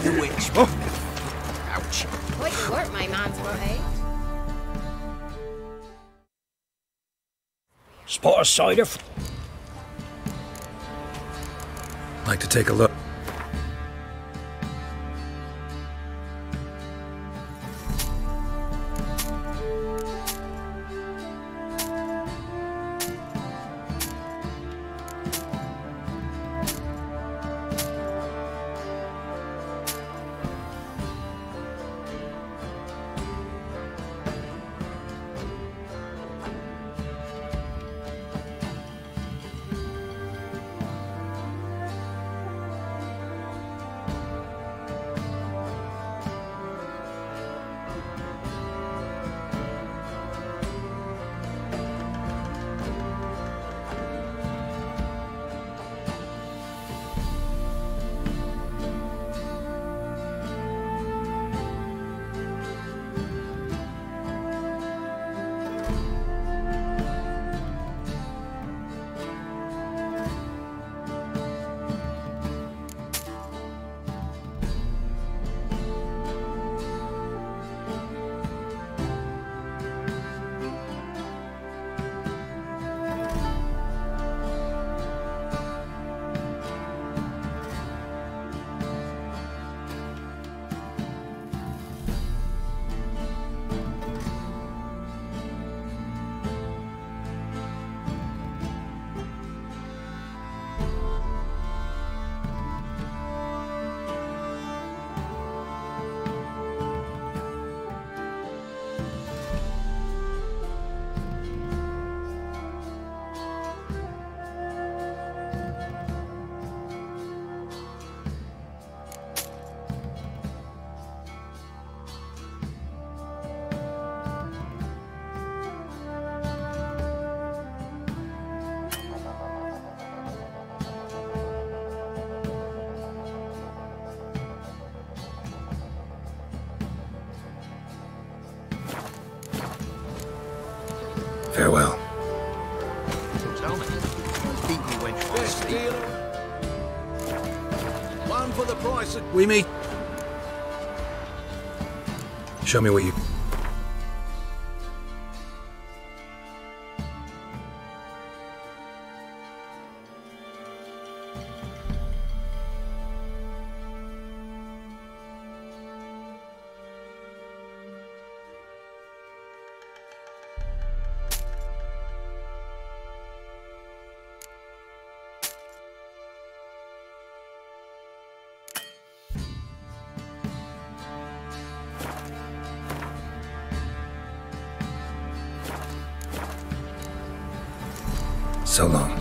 the witch. Oh. Ouch. Quite the work my man's got, eh? Spot a cider. Like to take a look. Farewell. Tell me. Beat me when you one for the price of... We meet. Show me what you... So long.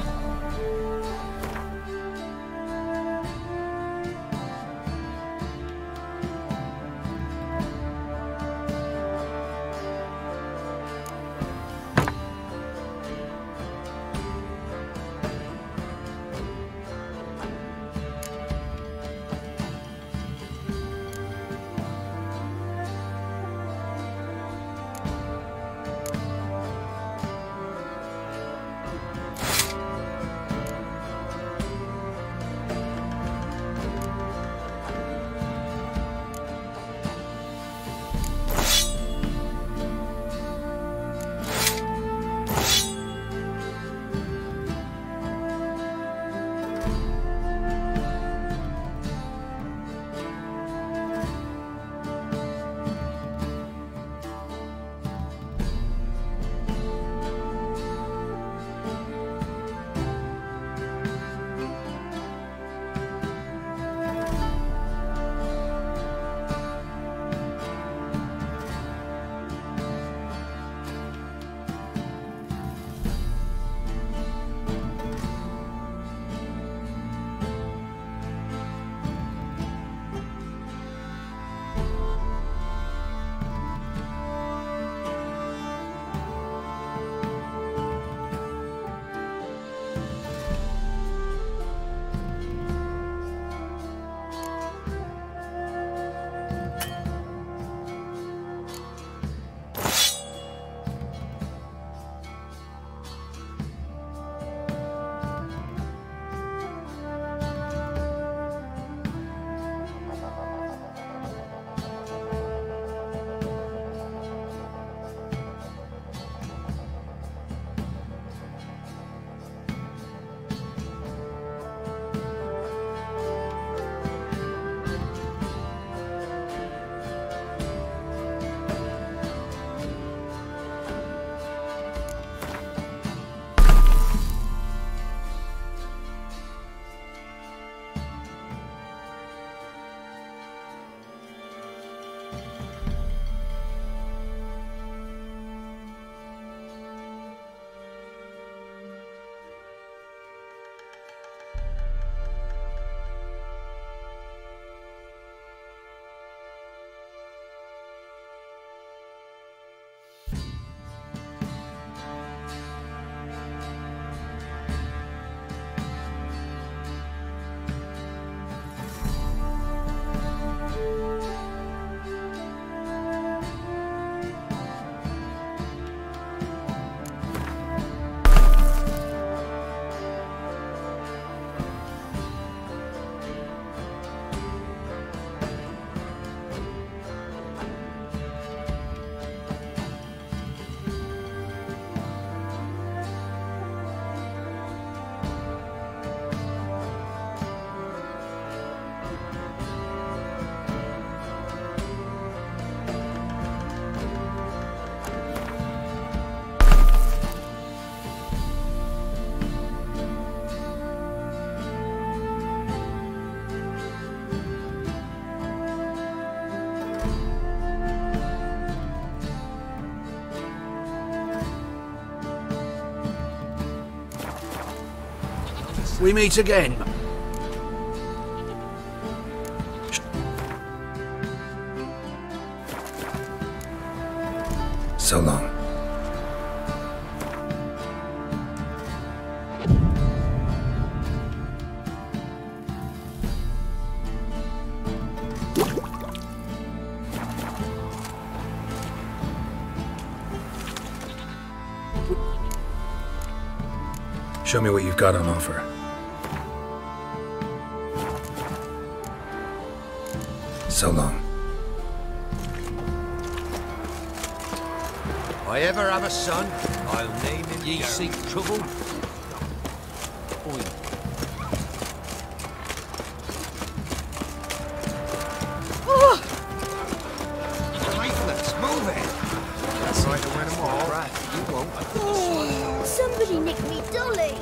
We meet again. So long. Show me what you've got on offer. So long. I ever have a son, I'll name him. Ye seek trouble? Oi. Faithless, move it! That's right to win them all. Right, you won't. Oh, somebody nicked me dolly.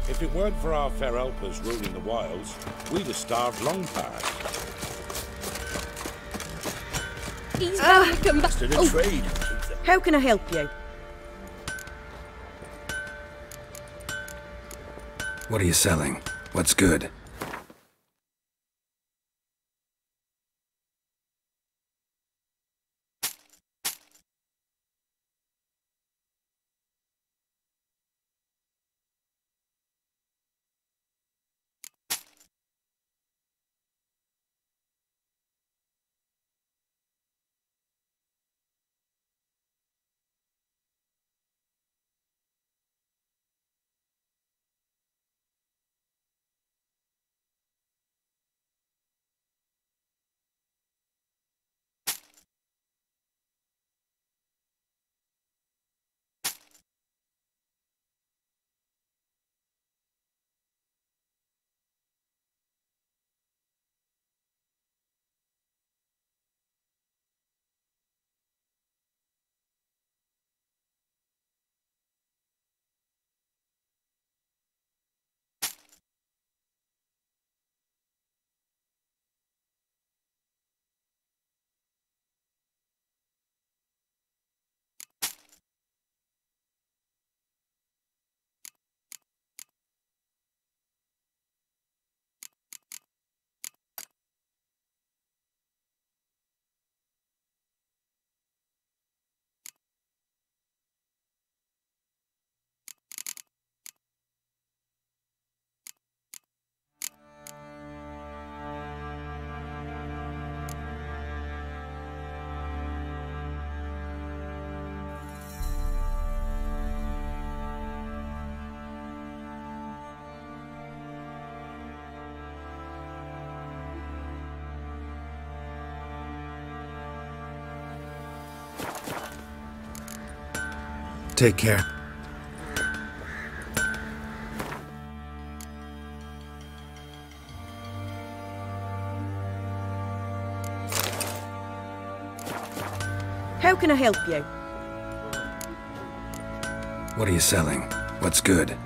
If it weren't for our fair helpers ruling the wilds, we'd have starved long past. He's gonna come back. To the trade. How can I help you? What are you selling? What's good? Take care. How can I help you? What are you selling? What's good?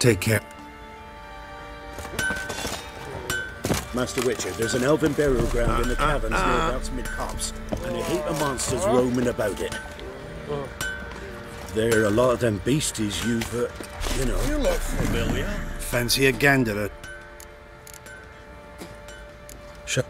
Take care. Master Witcher, there's an elven burial ground in the caverns near Mid Copse, and a heap of monsters roaming about it. There are a lot of them beasties you've, you know. You look familiar. Fancy a gander. Shut.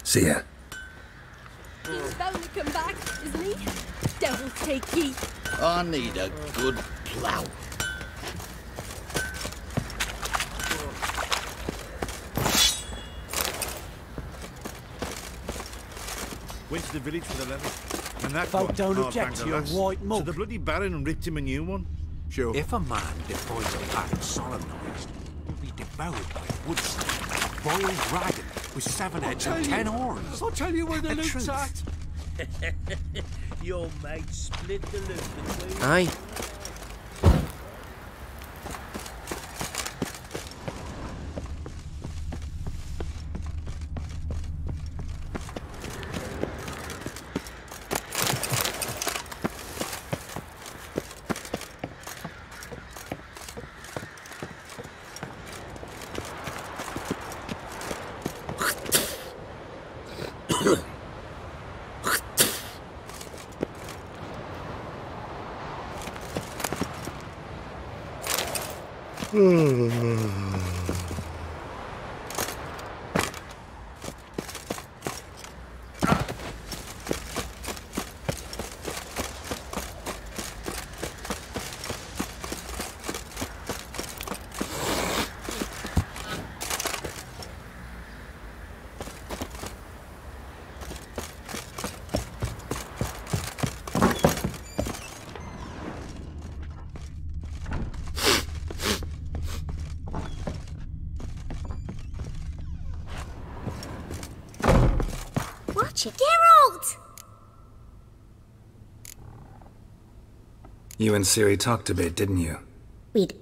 See ya. He's bound to come back, isn't he? Devil take ye. I need a good plough. Went to the village for the leather. And that Folk one, don't hard object banged to the your lass. white mug. So the bloody Baron ripped him a new one. Sure. If a man defines a pattern solemnised, he'll be devoured by a woodsnake, a boiled dragon with 7 heads and 10 horns. I'll tell you where the loot's truth. at. Your mate split the loot between... Aye. Watch it, Geralt! You and Ciri talked a bit, didn't you? We'd...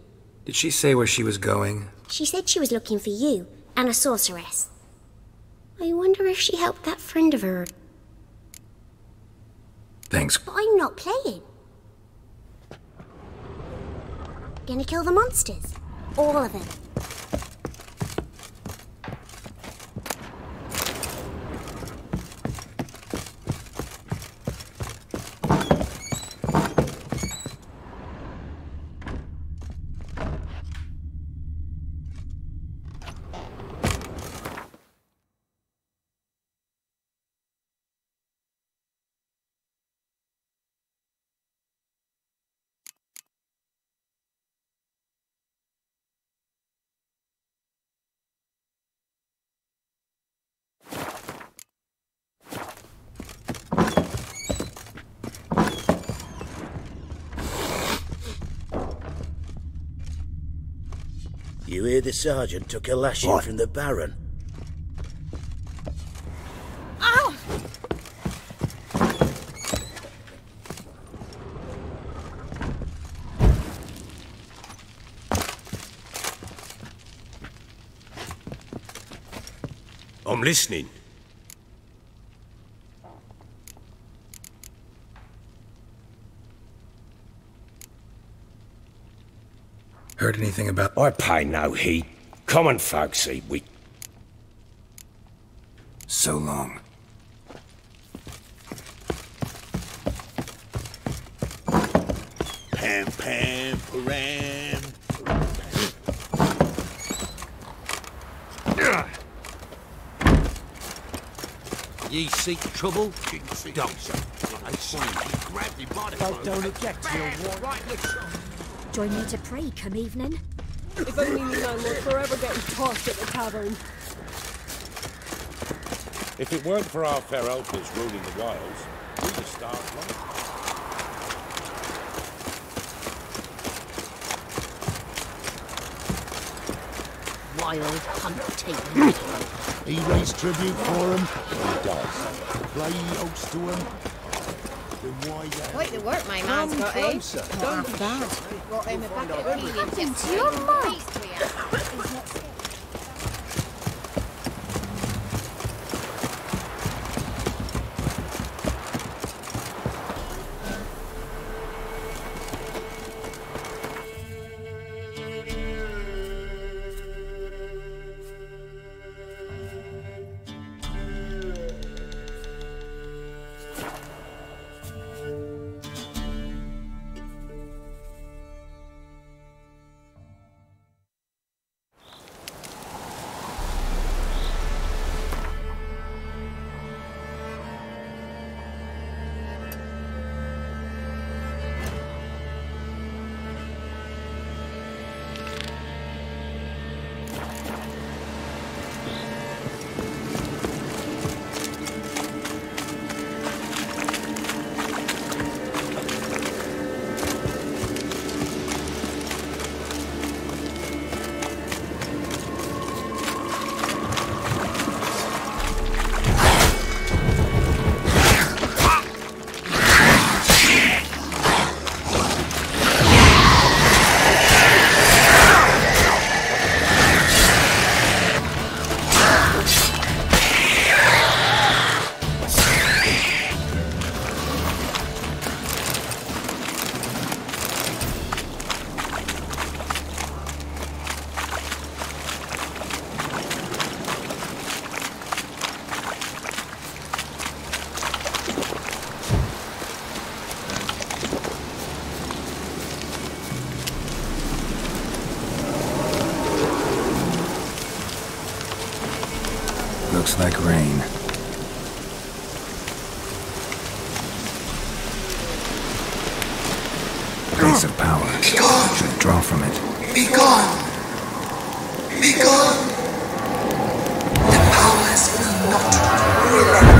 Did she say where she was going? She said she was looking for you and a sorceress. I wonder if she helped that friend of hers. Thanks. But I'm not playing. Gonna kill the monsters. All of them. You hear the sergeant took a lashing from the Baron? Ow! I'm listening. Heard anything about... I pay no heed. Common folk see we... So long. Pam, pam, param. Ye seek trouble? Don't. I see you grabbed him by the throat. Don't object to your war. Right in the trunk. Join me to pray come evening. If only you know we're forever getting tossed at the tavern. If it weren't for our fair helpers ruling the wilds, we'd have starved long. Wild hunting. He raised tribute for him. He does. Play host to him. Then why Quite the work my man's got, eh? Not half bad. Got him a bucket of helium Into tips. your mug. Looks like rain. Grace of power. Should draw from it. Be gone! Be gone! The powers will not relent.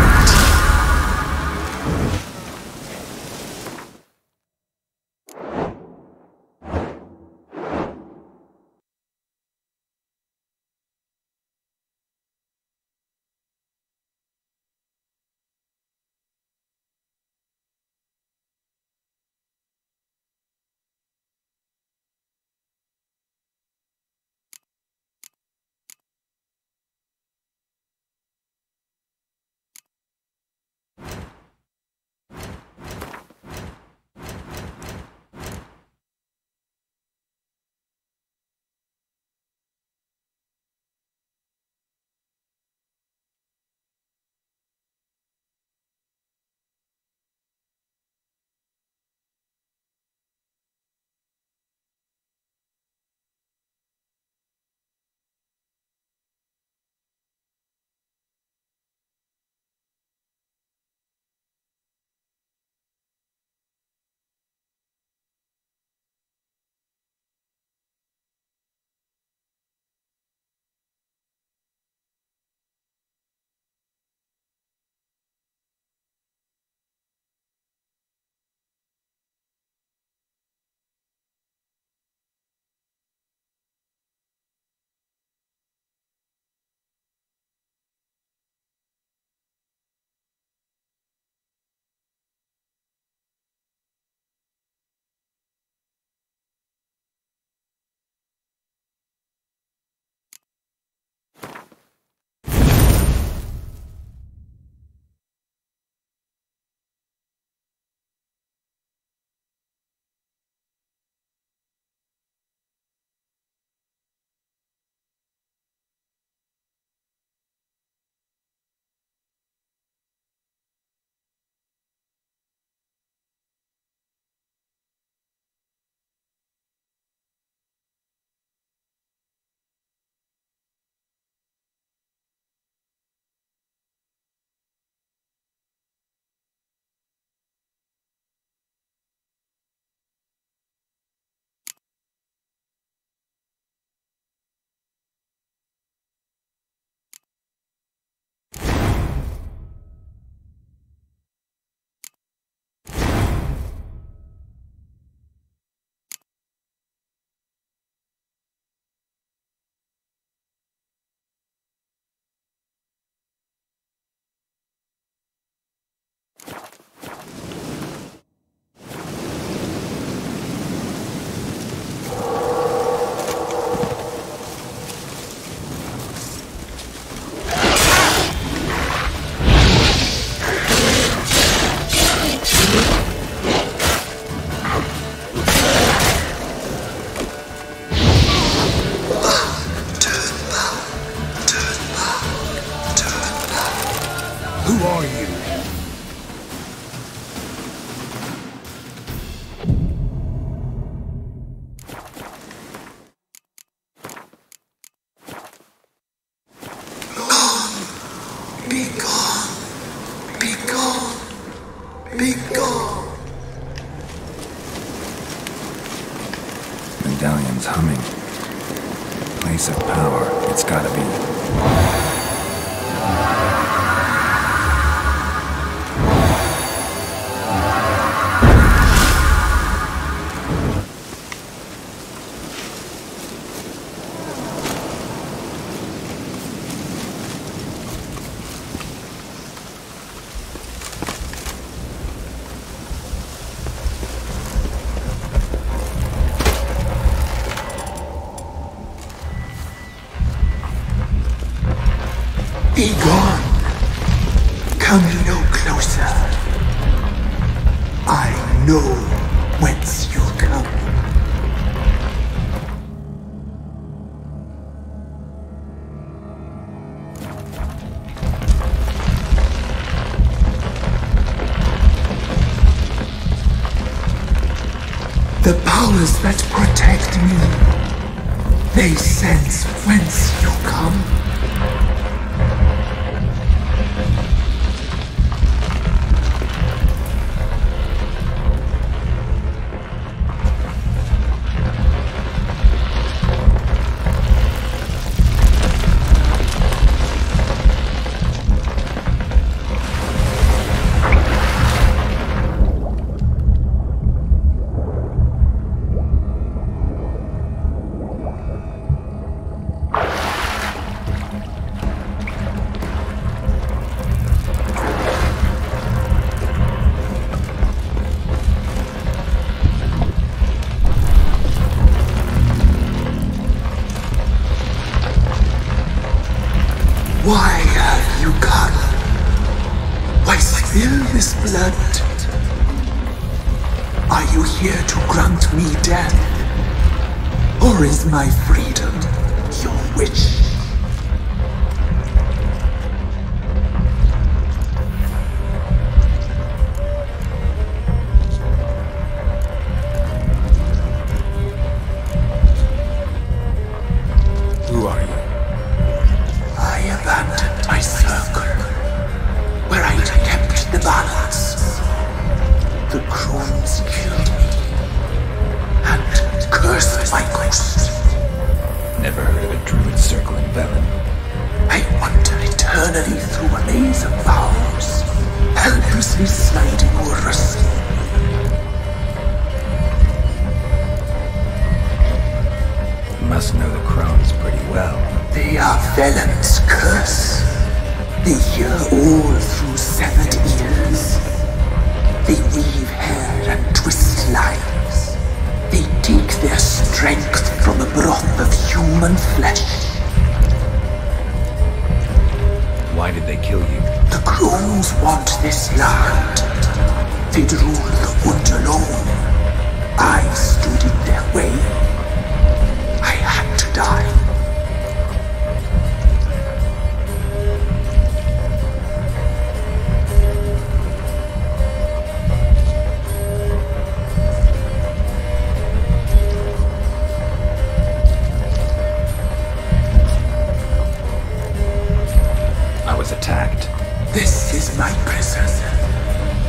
medallion's humming. Place of power, it's gotta be. Be gone. Come no closer. I know whence you come. The powers that protect me, they sense whence you come. Why have you come? Why spill this blood? Are you here to grant me death? Or is my freedom your wish? Who are you? I abandoned my circle, where I'd kept the balance. The crones killed me, and cursed my ghost. Never heard of a druid circle in Velen. I wander eternally through a maze of vows, helplessly sliding over rust. You must know the crones pretty well. They are Velen's curse. They hear all through severed ears. They weave hair and twist lives. They take their strength from a broth of human flesh. Why did they kill you? The crones want this land. They'd rule the wood alone. I stood in their way. I had to die. Attacked. This is my prison,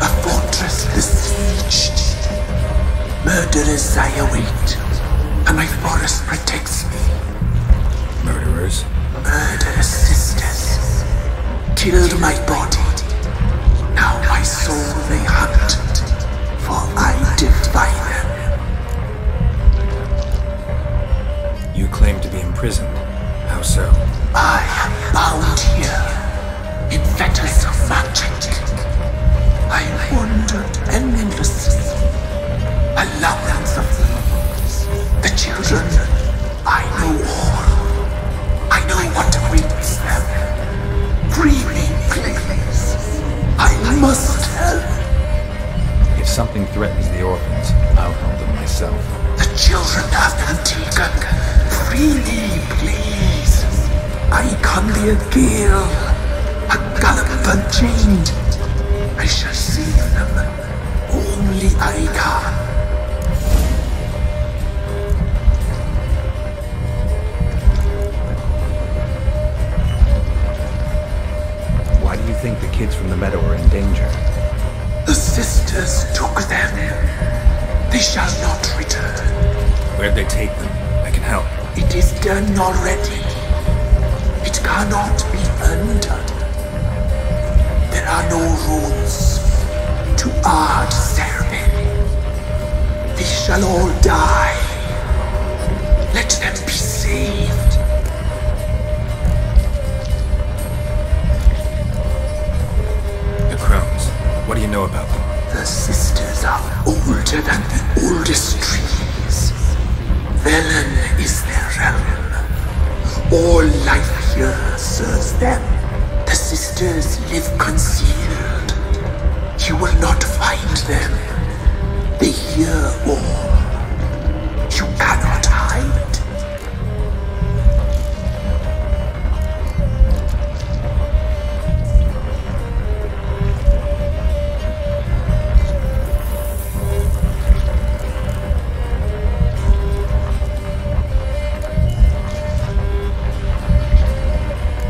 a fortress besieged. Murderers I await, and my forest protects me. Murderers? Murderous sisters killed my body. Now my soul they hunt, for I defy them. You claim to be imprisoned. How so? I am bound here. In fetters of magic, I wandered endlessly, a labyrinth of thieves. The children, I know all. I know what awaits them. Free me, please. I must help. If something threatens the orphans, I'll help them myself. The children have been taken. Free me, please. I can be a gale. A gallop unchained. I shall save them. Only I can. Why do you think the kids from the meadow are in danger? The sisters took them. They shall not return. Where'd they take them? I can help. It is done already. It cannot be undone. There are no rules to Ard Serben. They shall all die. Let them be saved. The crones. What do you know about them? The sisters are older than the oldest trees. Velen is their realm. All life here serves them. The sisters live concealed. You will not find them. They hear all. You cannot hide.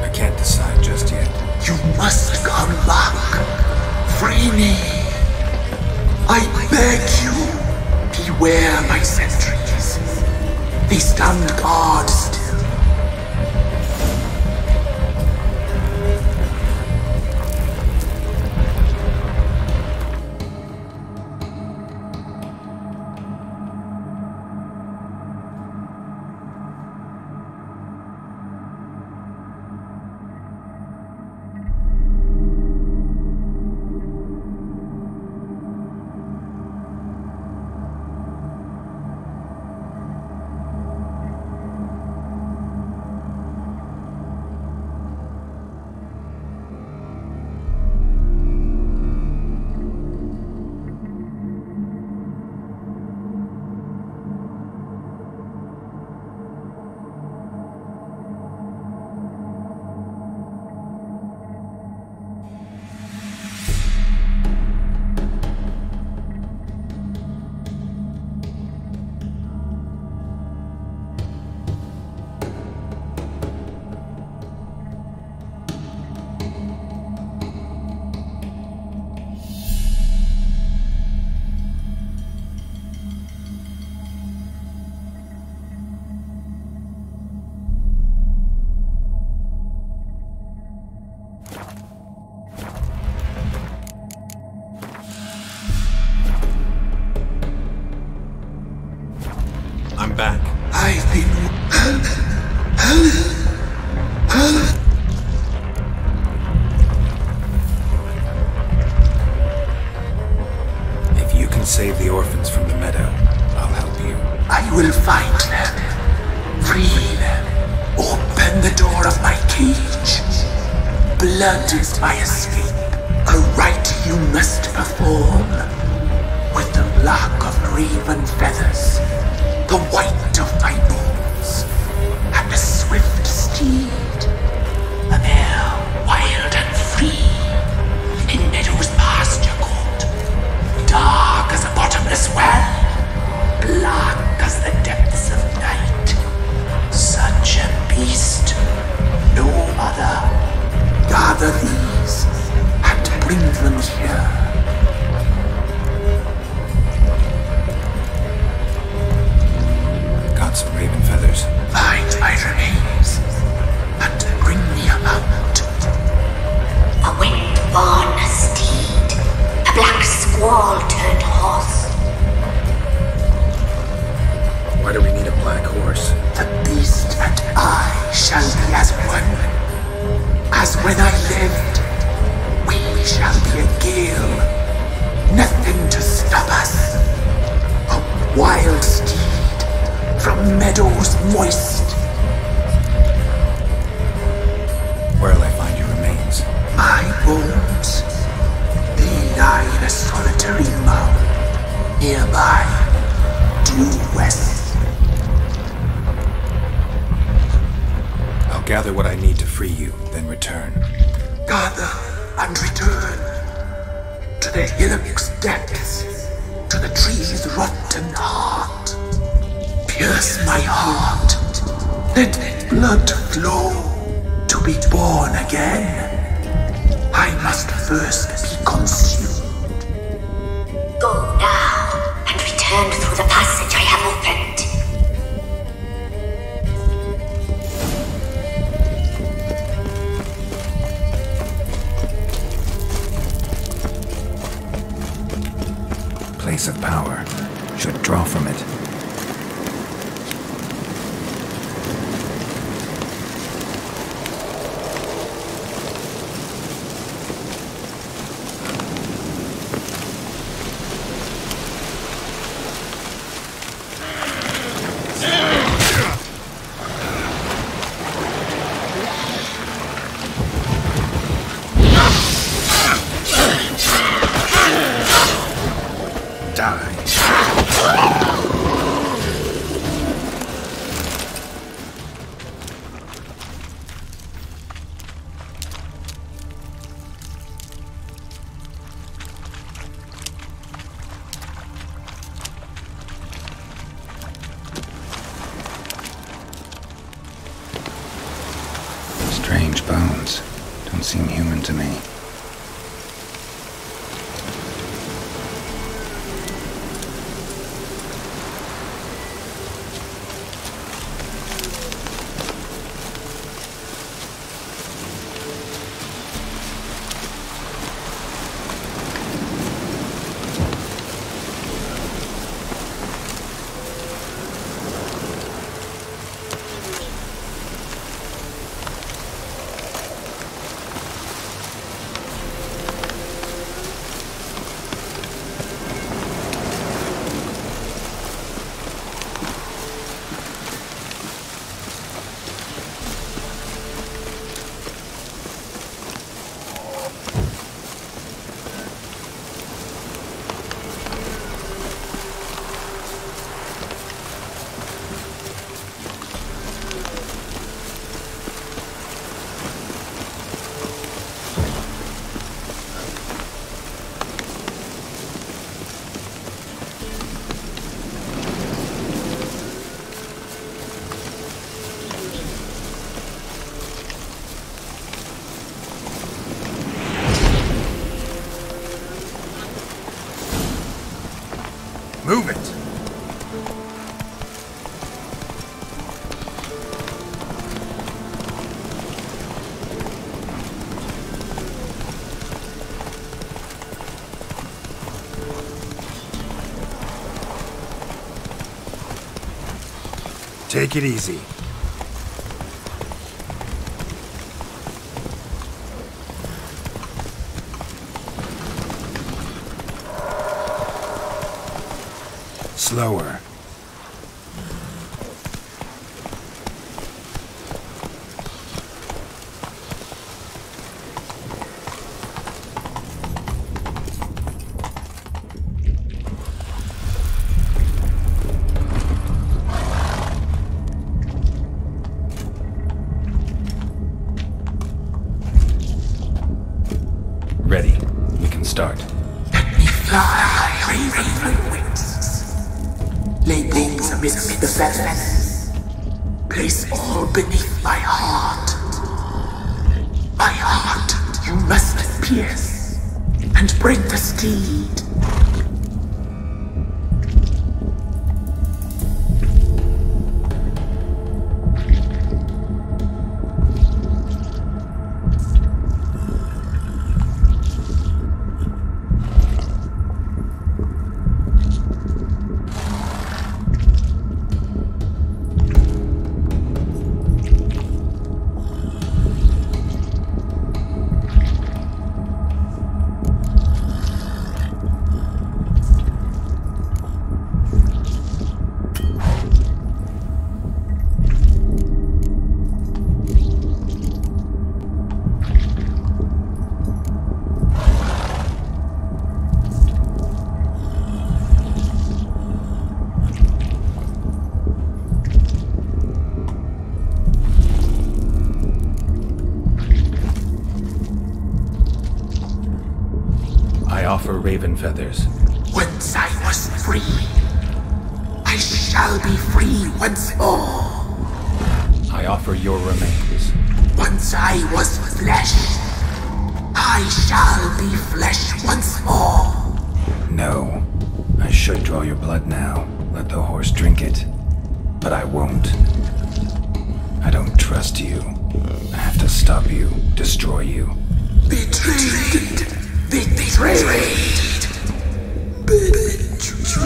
I can't decide just yet. You must come back. Free me. I beg you. Beware my sentries. They stand guard still. I'm back. I've been... If you can save the orphans from the meadow, I'll help you. I will find them. Free them. Open the door of my cage. Blood is my escape. A rite you must perform. With the black of raven feathers, the white of my bones, and a swift steed. A mare wild and free, in meadows pasture court, dark as a bottomless well, black as the depths of night. Such a beast, no other. Gather these, and bring them here. Got some raven feathers. Find my remains, and bring me a mount. A wind-born steed, a black squall turned horse. Why do we need a black horse? The beast and I shall be as one. As when I lived, we shall be a gale. Nothing to stop us. A wild steed from meadows moist. Where'll I find your remains? My bones, they lie in a solitary mound, nearby, due west. I'll gather what I need to free you, then return. Gather and return to the hillock's depths, to the tree's rotten heart. Pierce my heart, let blood flow to be born again. I must first be consumed. Go now and return through the passage I have opened. power. Should draw from it. Strange bones. Don't seem human to me. Move it! Take it easy. Slower. Ready. We can start. Let me fly, raven wings. Lay wings amidst the feathers. Place all beneath my heart. My heart you must pierce, and bring the steed. Offer raven feathers. Once I was free, I shall be free once more. I offer your remains. Once I was flesh, I shall be flesh once more. No. I should draw your blood now. Let the horse drink it. But I won't. I don't trust you. I have to stop you, destroy you. Betrayed! Betrayed! Betrayed!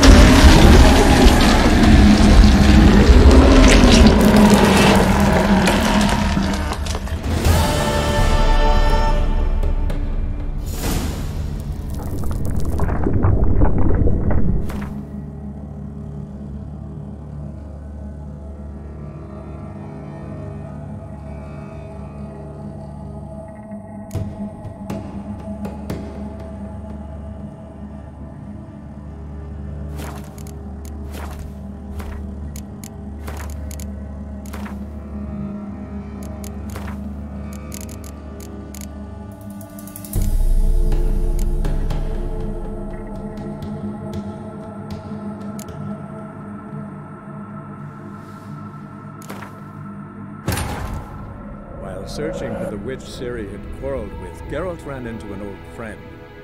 searching for the witch Ciri had quarreled with, Geralt ran into an old friend,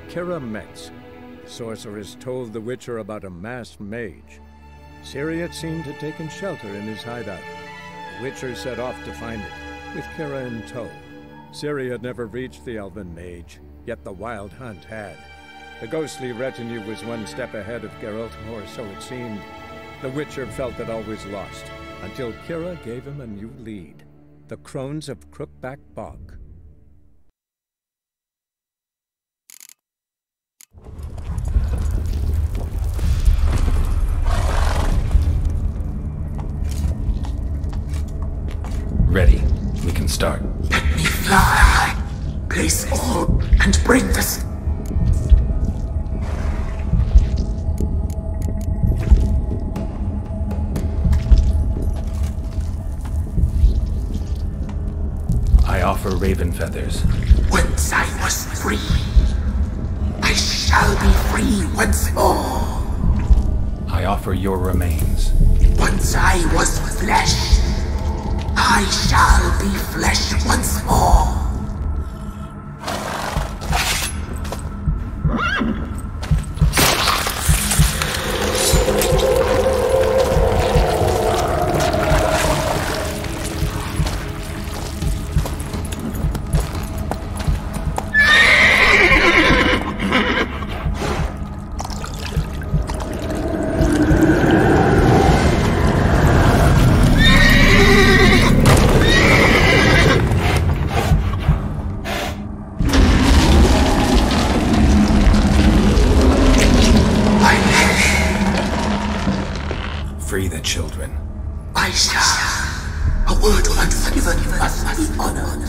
Kira Metz. The sorceress told the Witcher about a masked mage. Ciri had seemed to have taken shelter in his hideout. The Witcher set off to find it, with Kira in tow. Ciri had never reached the elven mage, yet the Wild Hunt had. The ghostly retinue was one step ahead of Geralt, or so it seemed. The Witcher felt it all was lost, until Kira gave him a new lead. The Crones of Crookback Bog. Ready. We can start. Let me fly. Place all and bring this. I offer raven feathers. Once I was free, I shall be free once more. I offer your remains. Once I was flesh, I shall be flesh once more. Free the children. I shall. A word unforgiven must be honored.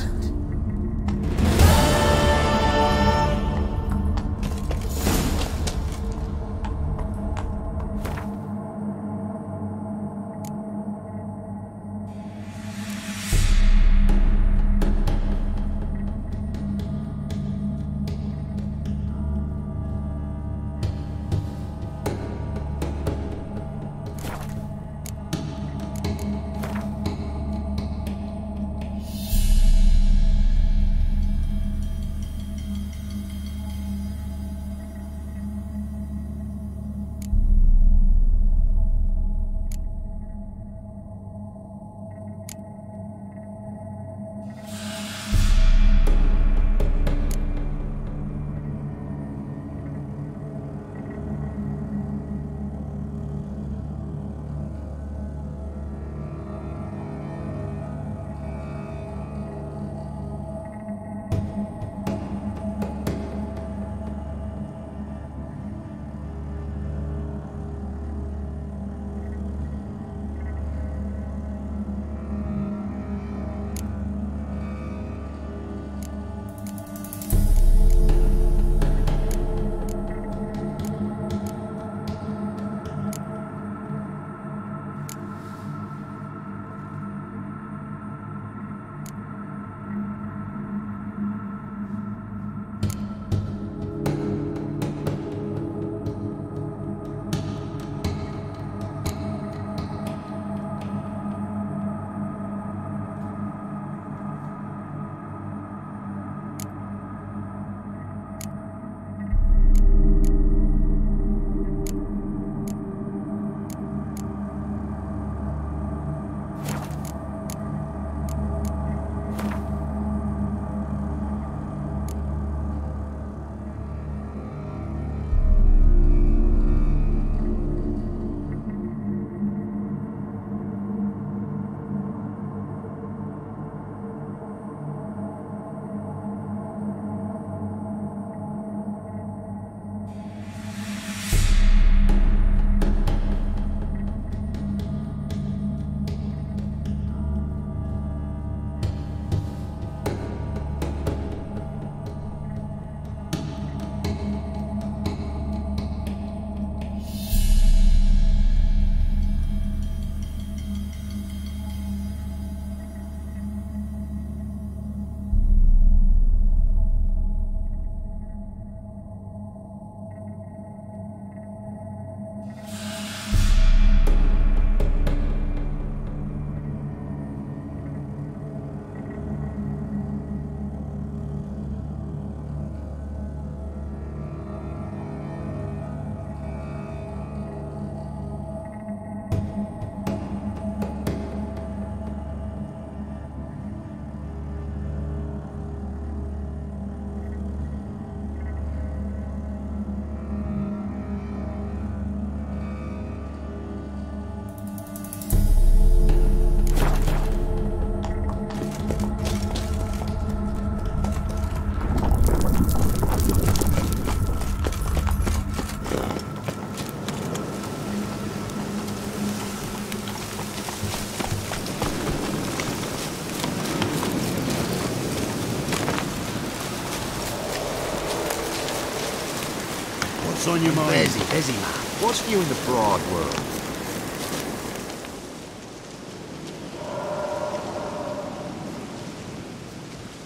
What's on your mind? Busy, man. What's new in the broad world?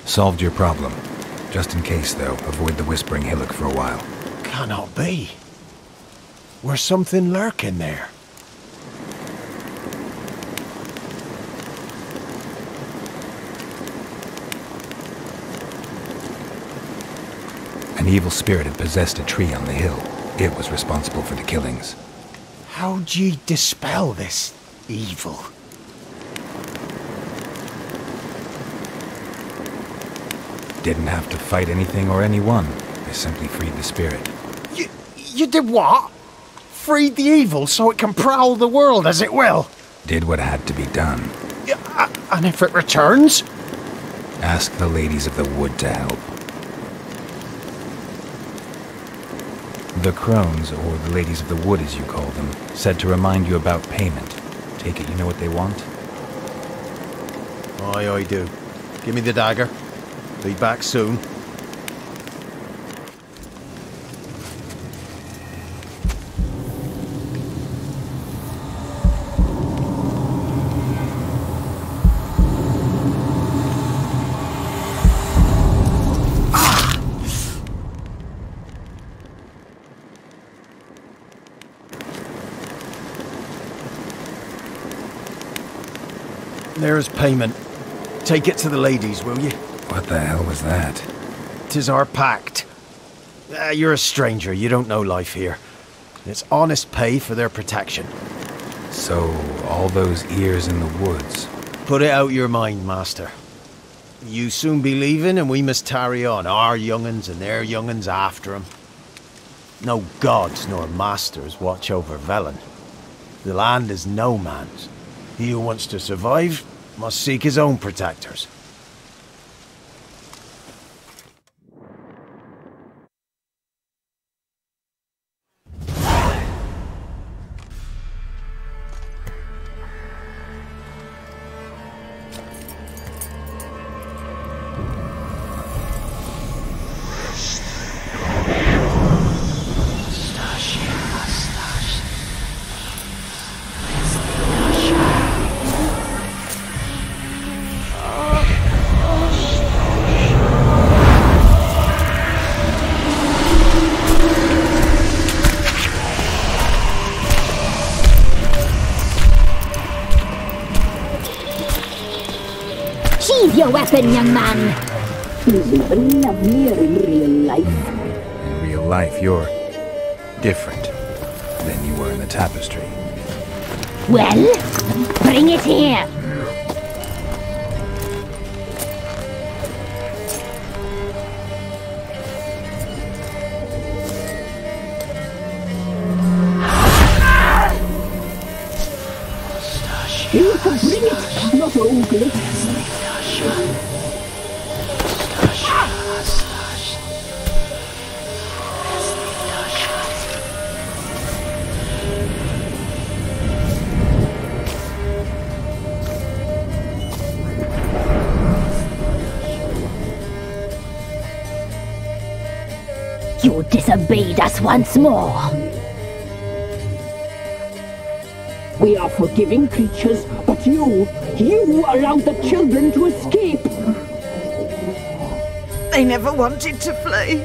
Solved your problem. Just in case, though, avoid the Whispering Hillock for a while. Cannot be. Where's something lurking there? An evil spirit had possessed a tree on the hill. It was responsible for the killings. How'd ye dispel this evil? Didn't have to fight anything or anyone. I simply freed the spirit. You did what? Freed the evil so it can prowl the world as it will? Did what had to be done. And if it returns? Ask the ladies of the wood to help. The crones, or the ladies of the wood as you call them, said to remind you about payment. Take it you know what they want? Aye, I do. Give me the dagger. Be back soon. There's payment. Take it to the ladies, will you? What the hell was that? 'Tis our pact. You're a stranger, you don't know life here. It's honest pay for their protection. So, all those ears in the woods. Put it out your mind, master. You soon be leaving and we must tarry on, our young'uns and their young'uns after 'em. No gods nor masters watch over Velen. The land is no man's. He who wants to survive must seek his own protectors. Sheathe your weapon, young man. He's even lovelier in real life. In real life, you're different than you were in the tapestry. Well, bring it here. You can bring it, not ogle it. You disobeyed us once more. We are forgiving creatures, but you allowed the children to escape. They never wanted to flee.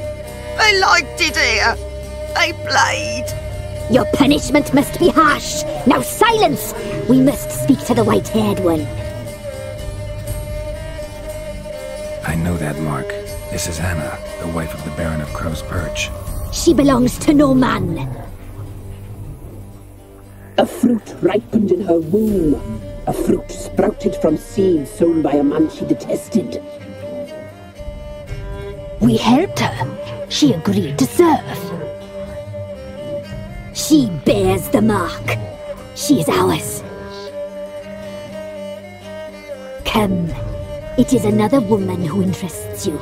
They liked it here. They played. Your punishment must be harsh. Now silence! We must speak to the white-haired one. I know that mark. This is Anna, the wife of the Baron of Crow's Perch. She belongs to no man. A fruit ripened in her womb. A fruit sprouted from seeds sown by a man she detested. We helped her. She agreed to serve. She bears the mark. She is ours. Come. It is another woman who interests you.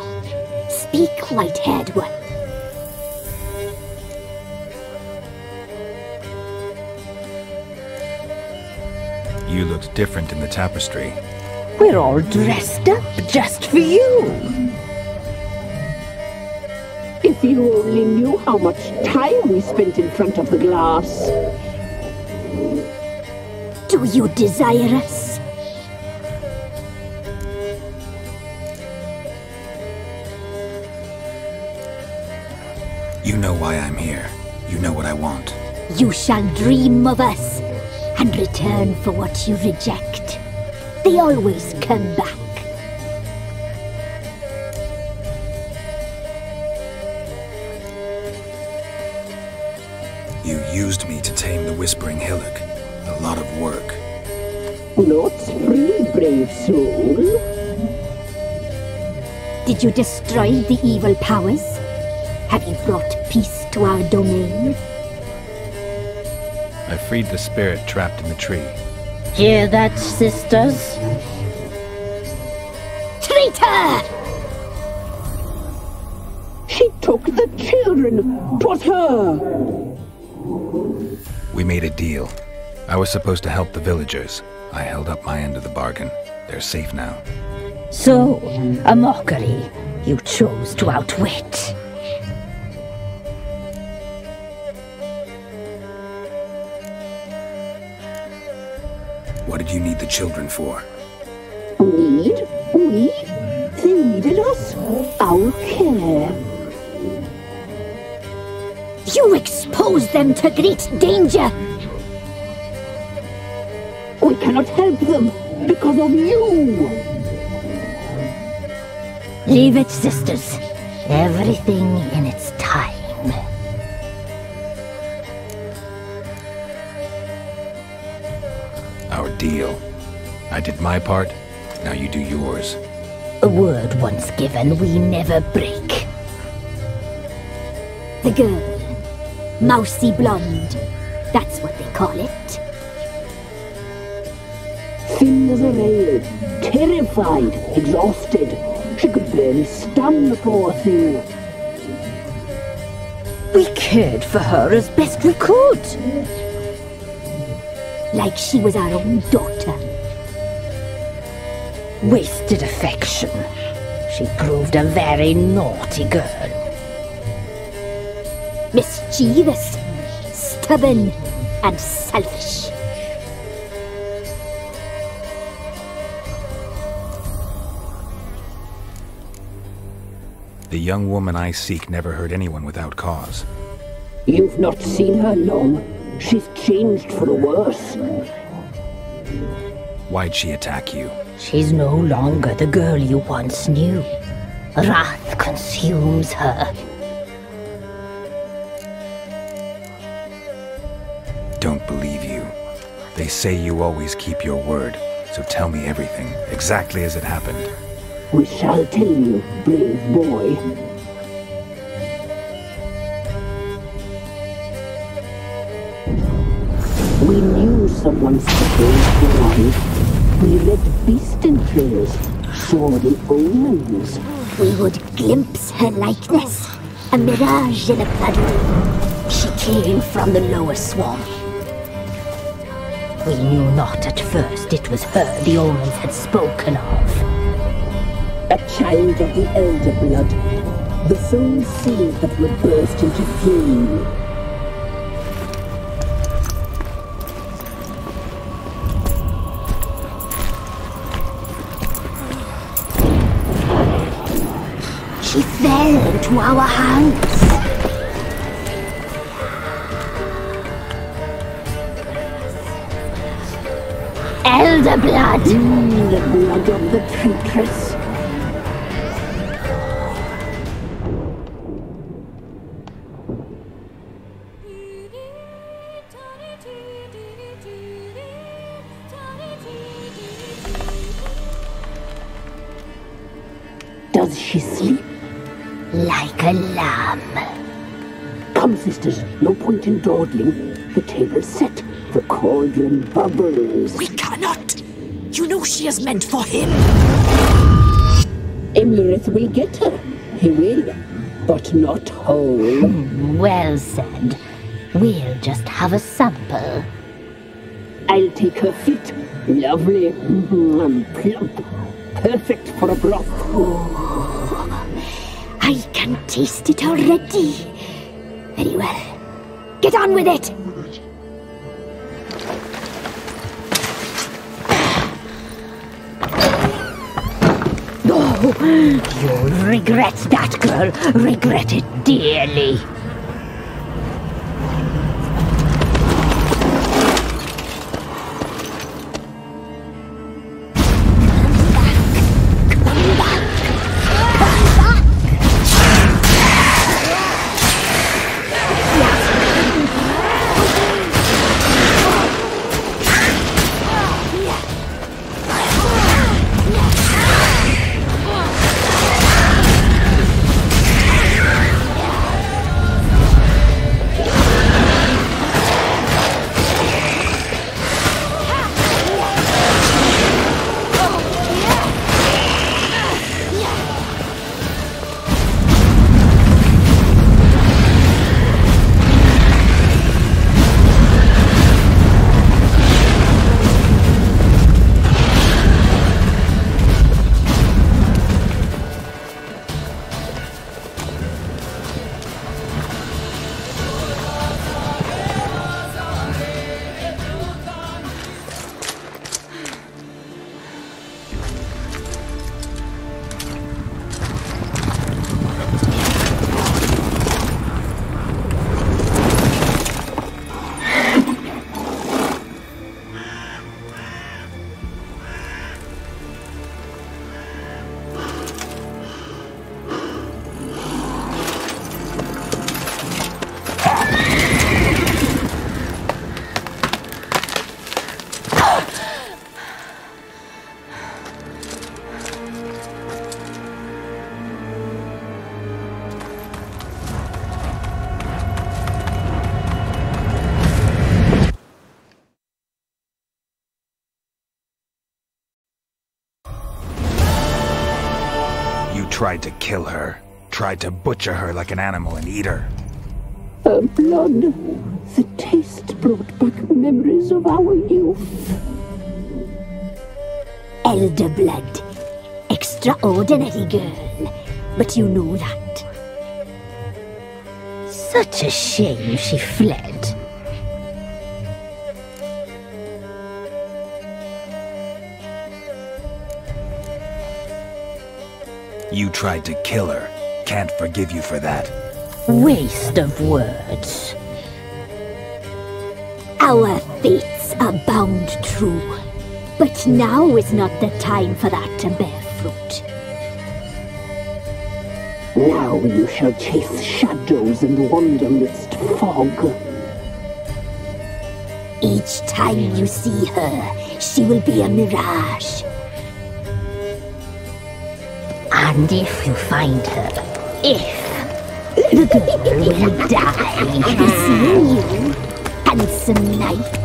Speak, white-haired one. You looked different in the tapestry. We're all dressed up just for you. If you you only knew how much time we spent in front of the glass. Do you desire us? You know why I'm here. You know what I want. You shall dream of us and return for what you reject. They always come back. You used me to tame the Whispering Hillock. A lot of work. Not free, brave soul. Did you destroy the evil powers? Have you brought peace to our domain? I freed the spirit trapped in the tree. Hear that, sisters? Traitor! She took the children. 'Twas her. We made a deal. I was supposed to help the villagers. I held up my end of the bargain. They're safe now. So, a mockery you chose to outwit. What did you need the children for? Need? We? They needed us. Our care. You exposed them to great danger! We cannot help them because of you! Leave it, sisters. Everything in its time. Our deal. I did my part, now you do yours. A word once given, we never break. The girl. Mousy blonde. That's what they call it. Thin as a rail, terrified, exhausted. She could barely stand, the poor thing. We cared for her as best we could. Like she was our own daughter. Wasted affection. She proved a very naughty girl. Mischievous, stubborn, and selfish. The young woman I seek never hurt anyone without cause. You've not seen her long. She's changed for the worse. Why'd she attack you? She's no longer the girl you once knew. Wrath consumes her. Don't believe you. They say you always keep your word, so tell me everything, exactly as it happened. We shall tell you, brave boy. We knew someone supposed to arrive. We read beast entrails, saw the omens. We would glimpse her likeness, a mirage in a puddle. She came from the lower swamp. We knew not at first it was her the omens had spoken of. A child of the elder blood, the soul seed that would burst into flame. She fell into our hands. Elder blood! The blood of the traitress. Does she sleep? Like a lamb. Come, sisters, no point in dawdling. The table's set, the cauldron bubbles. We cannot! You know she is meant for him! Imlerith will get her. He will, but not whole. Well said. We'll just have a sample. I'll take her feet. Lovely and plump. Perfect for a broth. I can taste it already. Very well. Get on with it! Oh, you'll regret that, girl. Regret it dearly. Tried to kill her. Tried to butcher her like an animal and eat her. Her blood. The taste brought back memories of our youth. Elder blood. Extraordinary girl. But you know that. Such a shame she fled. You tried to kill her. Can't forgive you for that. Waste of words. Our fates are bound true. But now is not the time for that to bear fruit. Now you shall chase shadows and wander midst fog. Each time you see her, she will be a mirage. And if you find her, the girl will die. I'll be seeing you, handsome knight.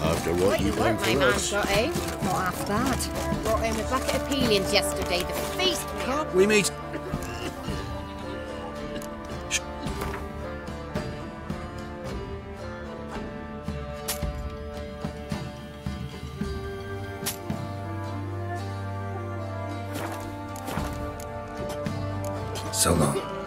After what What you've done work my for man's us. got, eh? Not half bad. Brought home a bucket of peelings yesterday. The feast meal. We meet. So long.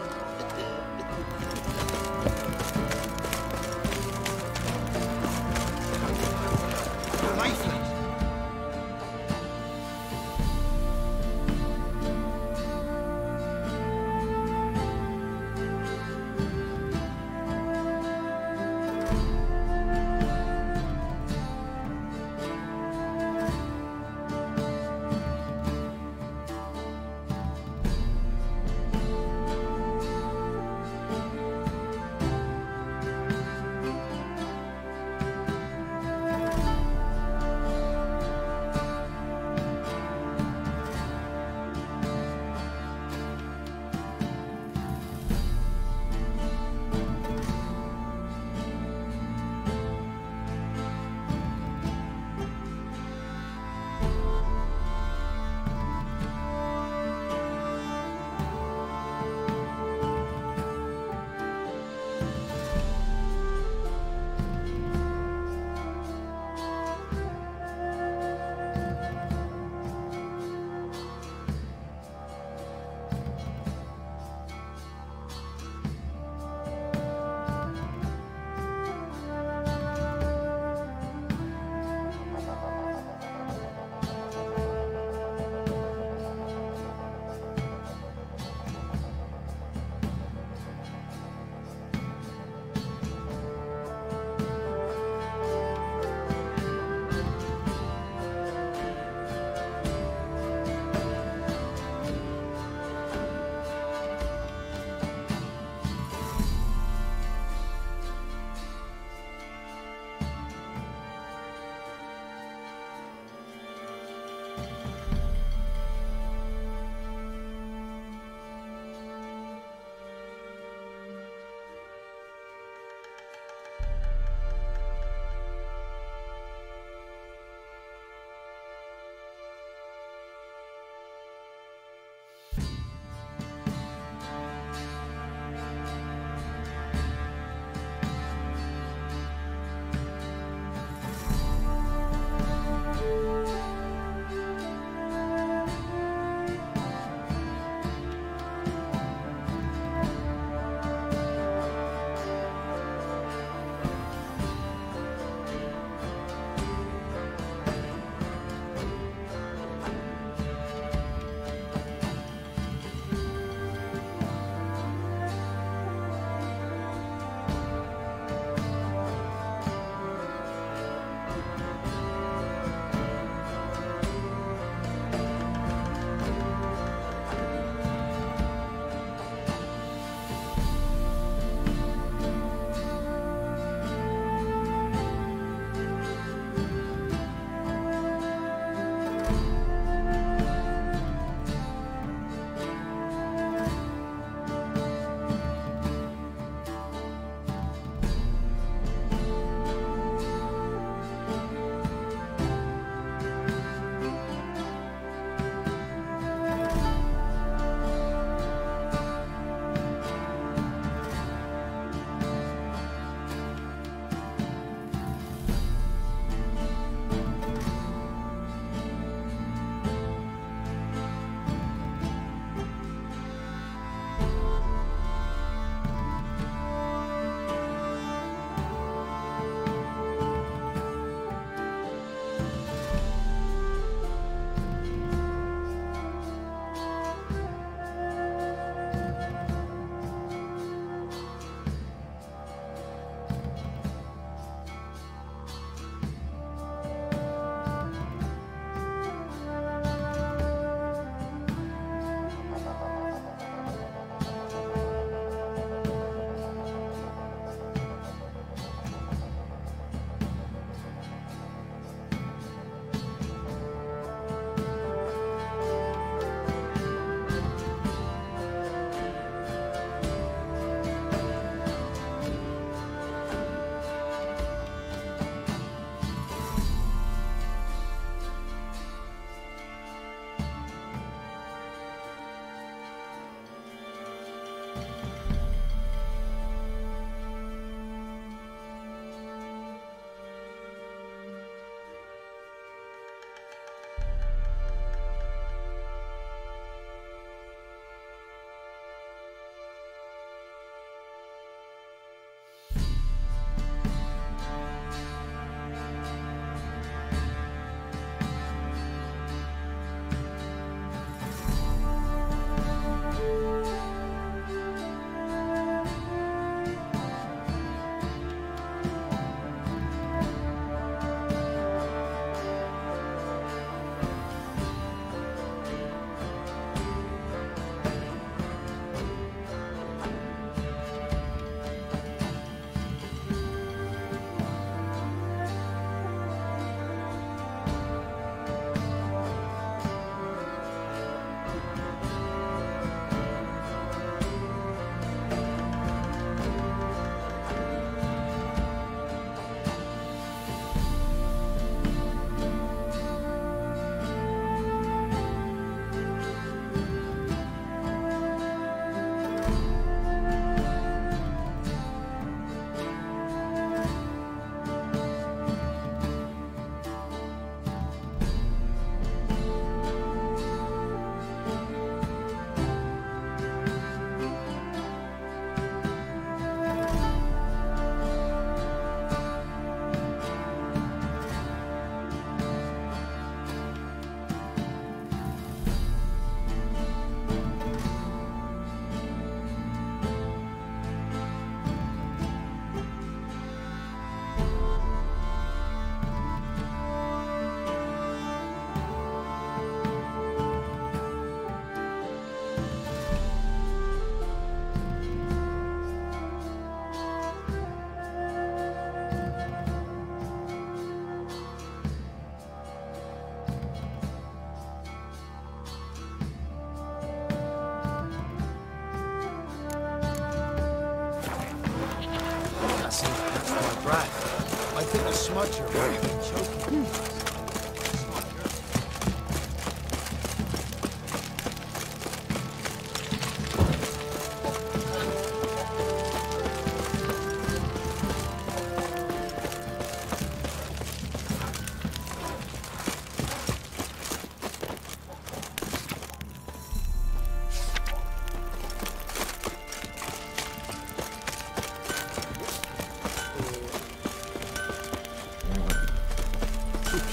Honestly, that's my breath. I think a smudger might have been choking.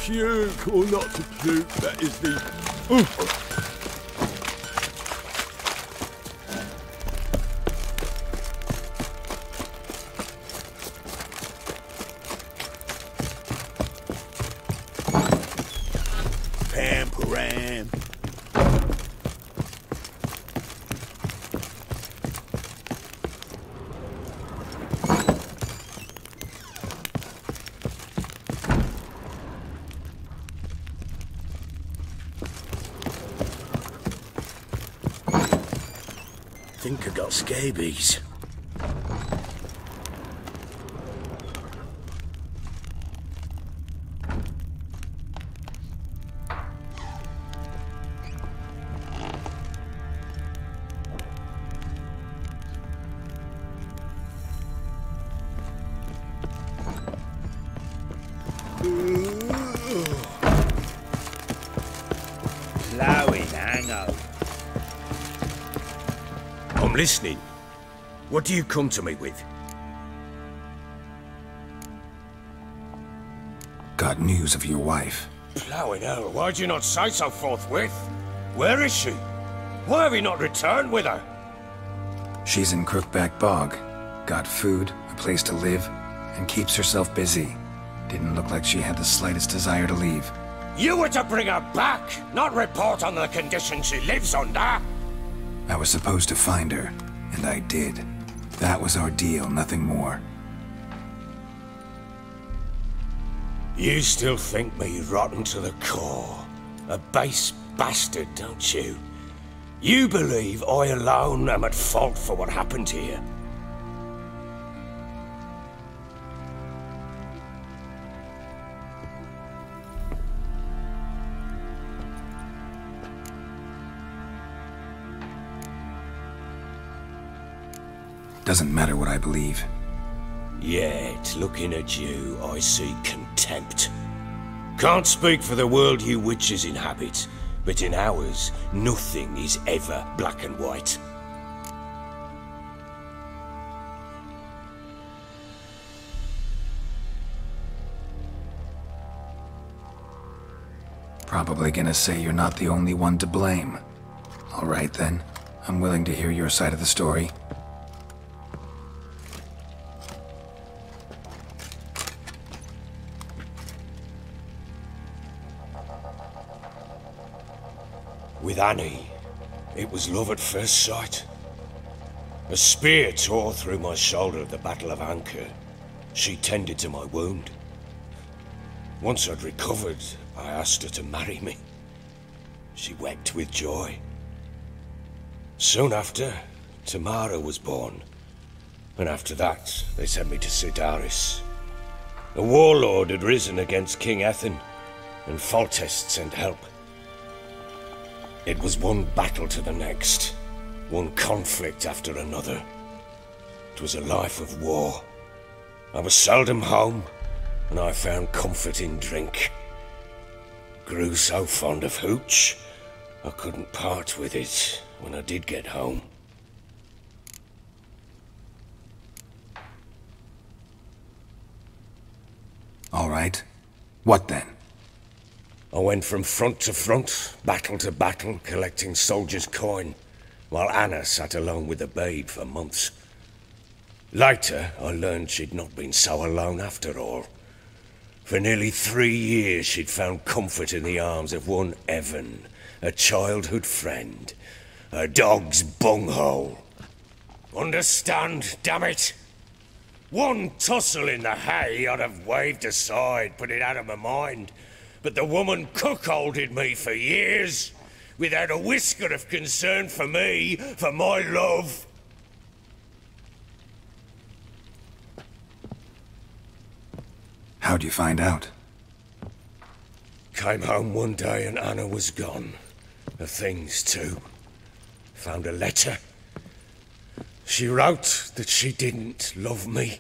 Puke or not to puke, that is the... Pamparam. Think I got scabies. Ploughing hangover. I'm listening. What do you come to me with? Got news of your wife. Ploughing hell, why'd you not say so forthwith? Where is she? Why have you not returned with her? She's in Crookback Bog. Got food, a place to live, and keeps herself busy. Didn't look like she had the slightest desire to leave. You were to bring her back, not report on the conditions she lives under. I was supposed to find her, and I did. That was our deal, nothing more. You still think me rotten to the core. A base bastard, don't you? You believe I alone am at fault for what happened here. Doesn't matter what I believe. Yet, looking at you, I see contempt. Can't speak for the world you witches inhabit, but in ours, nothing is ever black and white. Probably gonna say you're not the only one to blame. All right then, I'm willing to hear your side of the story. With Annie, it was love at first sight. A spear tore through my shoulder at the Battle of Anchor. She tended to my wound. Once I'd recovered, I asked her to marry me. She wept with joy. Soon after, Tamara was born. And after that, they sent me to Sidaris. A warlord had risen against King Ethan, and Foltest sent help. It was one battle to the next, one conflict after another. It was a life of war. I was seldom home, and I found comfort in drink. Grew so fond of hooch, I couldn't part with it when I did get home. All right. What then? I went from front to front, battle to battle, collecting soldiers' coin, while Anna sat alone with the babe for months. Later, I learned she'd not been so alone after all. For nearly 3 years, she'd found comfort in the arms of one Evan, a childhood friend, a dog's bunghole. Understand, damn it? One tussle in the hay I'd have waved aside, put it out of my mind. But the woman cuckolded me for years, without a whisker of concern for me, for my love. How'd you find out? Came home one day and Anna was gone. Her things too. Found a letter. She wrote that she didn't love me.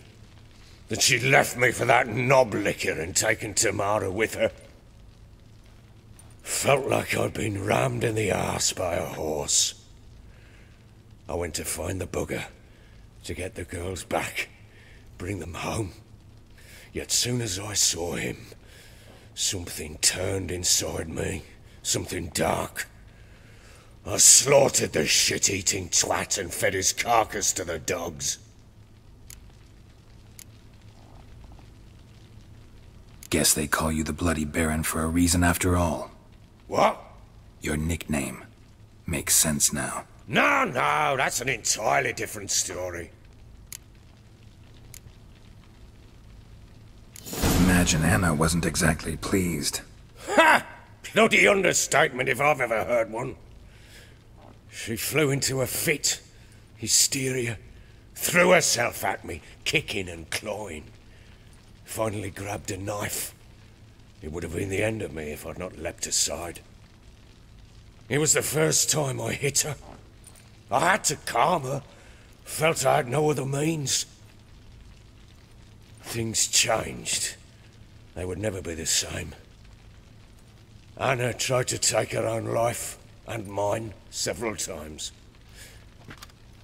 That she'd left me for that knob licker and taken Tamara with her. Felt like I'd been rammed in the arse by a horse. I went to find the bugger, to get the girls back, bring them home. Yet soon as I saw him, something turned inside me, something dark. I slaughtered the shit-eating twat and fed his carcass to the dogs. Guess they call you the Bloody Baron for a reason after all. What? Your nickname. Makes sense now. No, that's an entirely different story. Imagine Anna wasn't exactly pleased. Ha! Bloody understatement if I've ever heard one. She flew into a fit, hysteria, threw herself at me, kicking and clawing. Finally grabbed a knife. It would have been the end of me if I'd not leapt aside. It was the first time I hit her. I had to calm her. Felt I had no other means. Things changed. They would never be the same. Anna tried to take her own life, and mine, several times.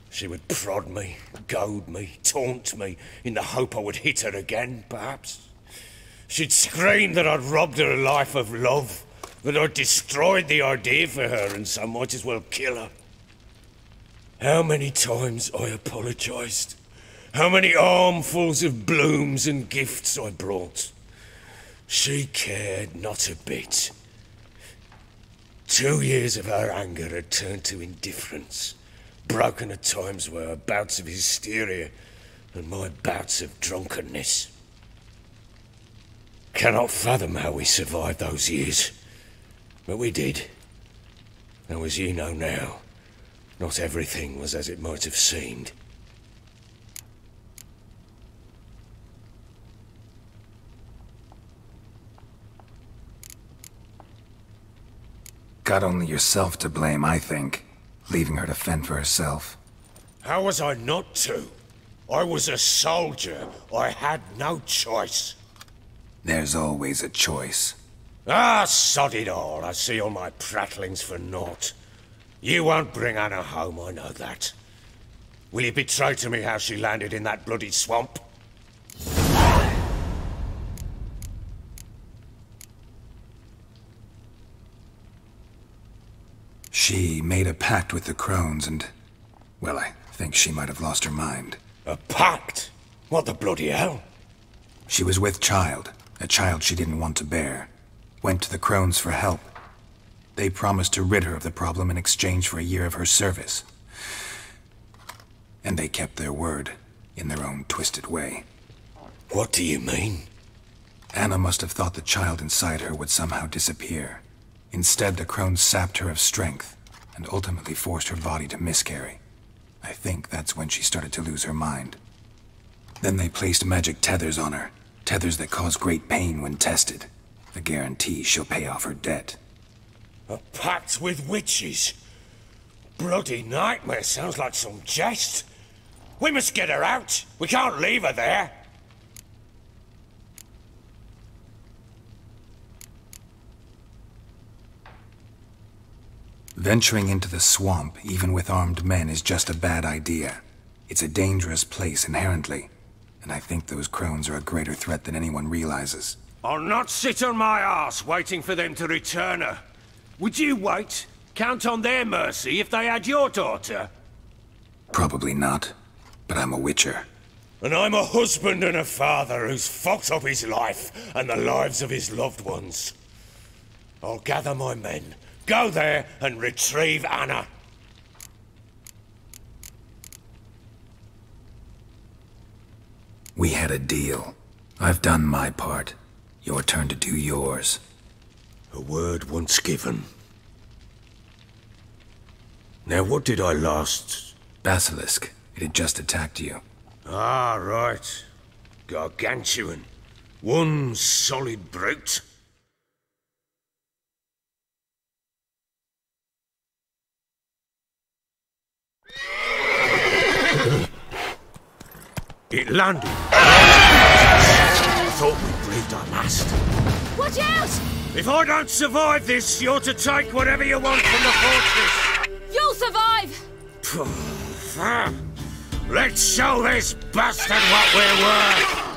She would prod me, goad me, taunt me, in the hope I would hit her again, perhaps. She'd scream that I'd robbed her life of love, that I'd destroyed the idea for her and so might as well kill her. How many times I apologized. How many armfuls of blooms and gifts I brought. She cared not a bit. 2 years of her anger had turned to indifference, broken at times by her bouts of hysteria and my bouts of drunkenness. Cannot fathom how we survived those years, but we did. Though as you know now, not everything was as it might have seemed. Got only yourself to blame, I think. Leaving her to fend for herself. How was I not to? I was a soldier. I had no choice. There's always a choice. Ah, sod it all. I see all my prattlings for naught. You won't bring Anna home, I know that. Will you betray to me how she landed in that bloody swamp? She made a pact with the crones and... well, I think she might have lost her mind. A pact? What the bloody hell? She was with child, a child she didn't want to bear. Went to the crones for help. They promised to rid her of the problem in exchange for a year of her service. And they kept their word, in their own twisted way. What do you mean? Anna must have thought the child inside her would somehow disappear. Instead, the crones sapped her of strength, and ultimately forced her body to miscarry. I think that's when she started to lose her mind. Then they placed magic tethers on her, tethers that cause great pain when tested. A guarantee she'll pay off her debt. A pact with witches? Bloody nightmare, sounds like some jest. We must get her out. We can't leave her there. Venturing into the swamp, even with armed men, is just a bad idea. It's a dangerous place inherently, and I think those crones are a greater threat than anyone realizes. I'll not sit on my arse waiting for them to return her. Would you wait? Count on their mercy if they had your daughter? Probably not, but I'm a witcher. And I'm a husband and a father who's fucked up his life and the lives of his loved ones. I'll gather my men, go there and retrieve Anna. We had a deal. I've done my part. Your turn to do yours. A word once given. Now what did I last... Basilisk. It had just attacked you. Ah, right. Gargantuan. One solid brute. It landed. I thought we breathed our last. Watch out! If I don't survive this, you're to take whatever you want from the fortress. You'll survive! Let's show this bastard what we're worth.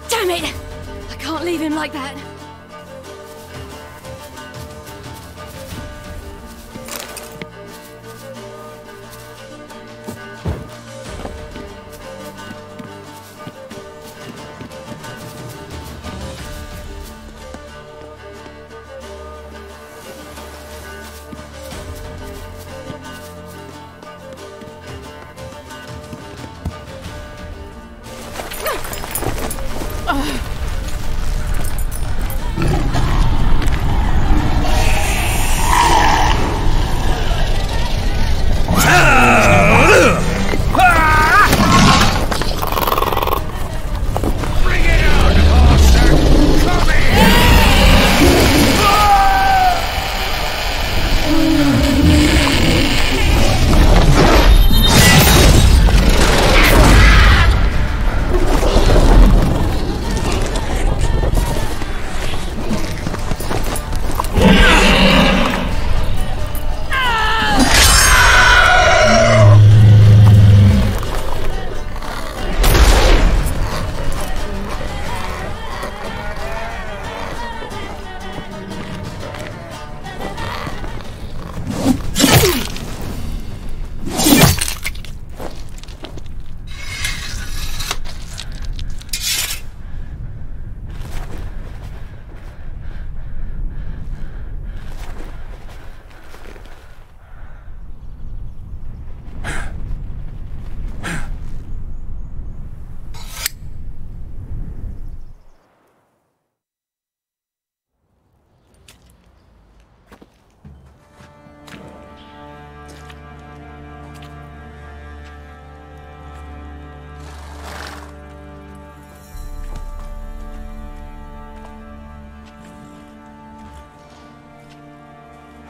Damn it! I can't leave him like that.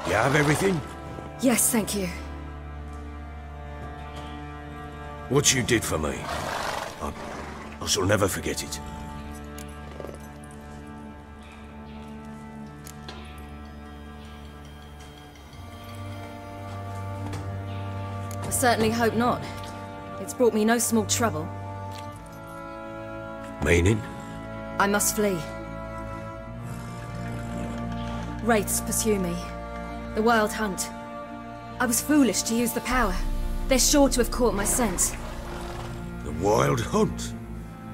You have everything? Yes, thank you. What you did for me, I shall never forget it. I certainly hope not. It's brought me no small trouble. Meaning? I must flee. Wraiths pursue me. The Wild Hunt. I was foolish to use the power. They're sure to have caught my scent. The Wild Hunt?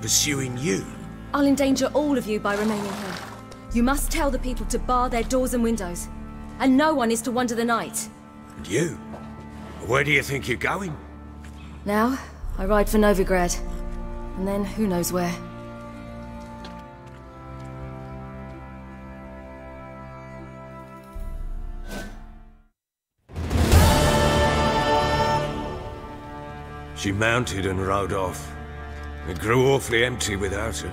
Pursuing you? I'll endanger all of you by remaining here. You must tell the people to bar their doors and windows. and no one is to wander the night. And you? Where do you think you're going? Now, I ride for Novigrad, and then who knows where. She mounted and rode off. It grew awfully empty without her.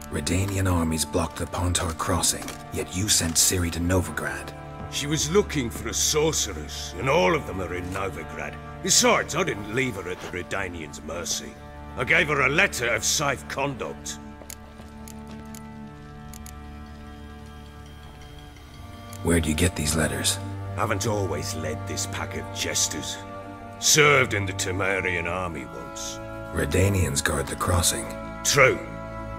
Redanian armies blocked the Pontar crossing, yet you sent Ciri to Novigrad. She was looking for a sorceress, and all of them are in Novigrad. Besides, I didn't leave her at the Redanians' mercy. I gave her a letter of safe conduct. Where'd you get these letters? Haven't always led this pack of jesters. Served in the Temerian army once. Redanians guard the crossing. True,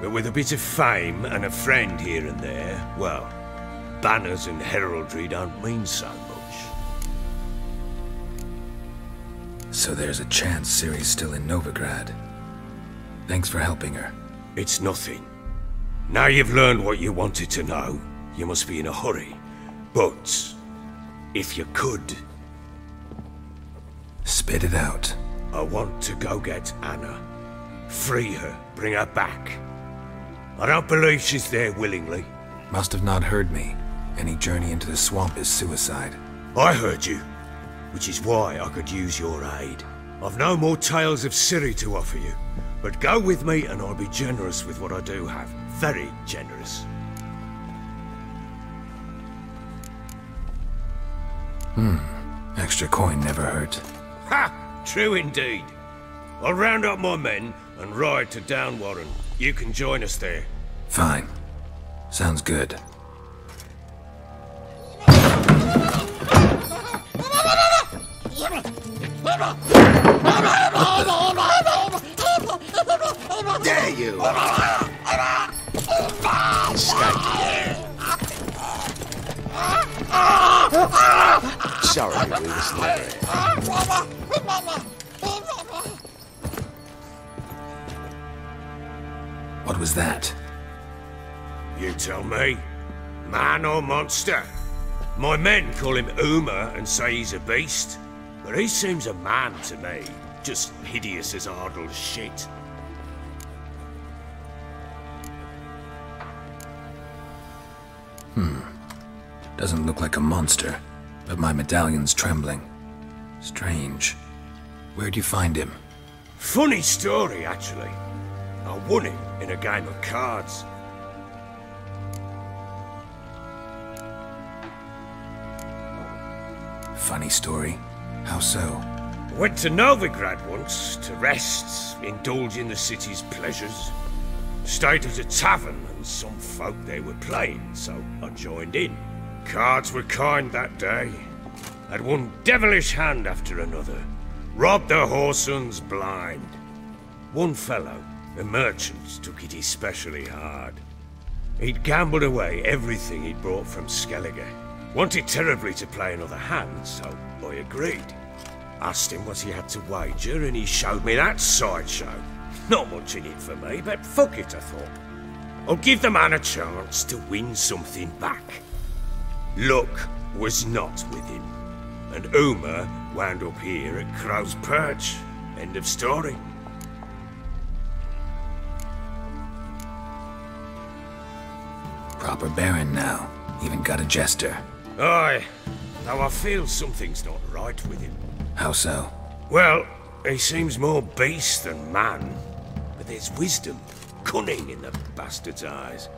but with a bit of fame and a friend here and there, well, banners and heraldry don't mean so much. So there's a chance Ciri's still in Novigrad. Thanks for helping her. It's nothing. Now you've learned what you wanted to know, you must be in a hurry. But, if you could... Spit it out. I want to go get Anna. Free her, bring her back. I don't believe she's there willingly. Must have not heard me. Any journey into the swamp is suicide. I heard you, which is why I could use your aid. I've no more tales of Ciri to offer you, but go with me and I'll be generous with what I do have. Very generous. Extra coin never hurt. Ha! True indeed. I'll round up my men and ride to Downwarren. You can join us there. Fine. Sounds good. There you are! Sorry, we was never. What was that? You tell me. Man or monster? My men call him Uma and say he's a beast, but he seems a man to me. Just hideous as Ardle's shit. Doesn't look like a monster, but my medallion's trembling. Strange. Where'd you find him? Funny story, actually. I won him in a game of cards. Funny story. How so? Went to Novigrad once to rest, indulge in the city's pleasures. Stayed at a tavern and some folk there were playing, so I joined in. Cards were kind that day. Had one devilish hand after another. Robbed the whoresons blind. One fellow, a merchant, took it especially hard. He'd gambled away everything he'd brought from Skellige. Wanted terribly to play another hand, so I agreed. Asked him what he had to wager, and he showed me that sideshow. Not much in it for me, but fuck it, I thought. I'll give the man a chance to win something back. Luck was not with him, and Uma wound up here at Crow's Perch. End of story. Proper baron now. Even got a jester. Aye, though I feel something's not right with him. How so? Well, he seems more beast than man, but there's wisdom, cunning in the bastard's eyes.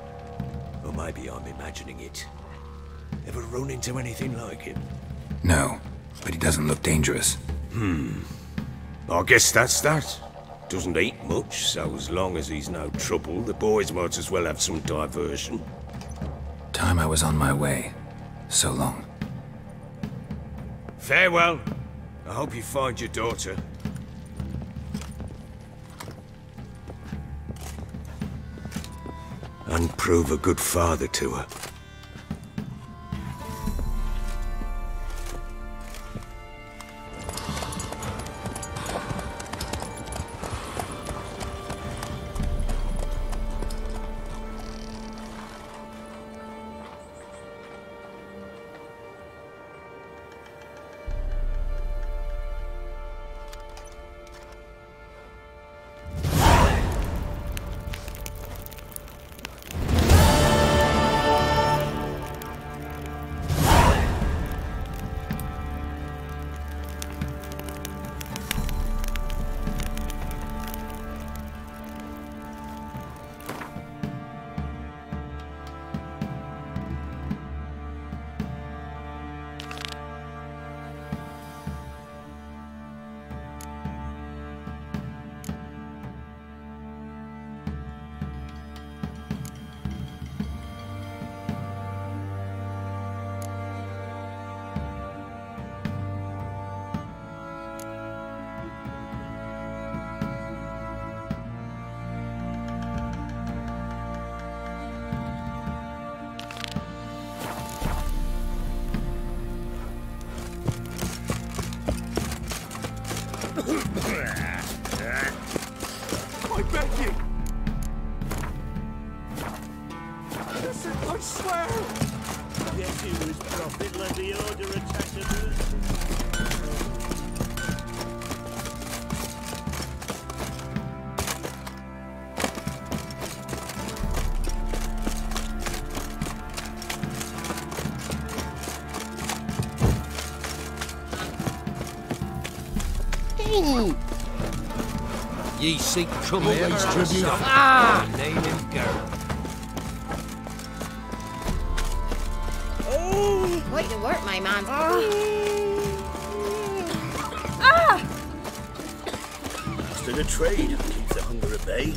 Or maybe I'm imagining it. Ever run into anything like him? No, but he doesn't look dangerous. I guess that's that. Doesn't eat much, so as long as he's no trouble, the boys might as well have some diversion. Time I was on my way. So long. Farewell. I hope you find your daughter. And prove a good father to her. you! Listen, I swear! Yes, it was Prophet. Let the Order attack the Ye seek trouble, these tributes. Name him Geralt. Quite the work, my man. Master the trade keeps the hunger at bay.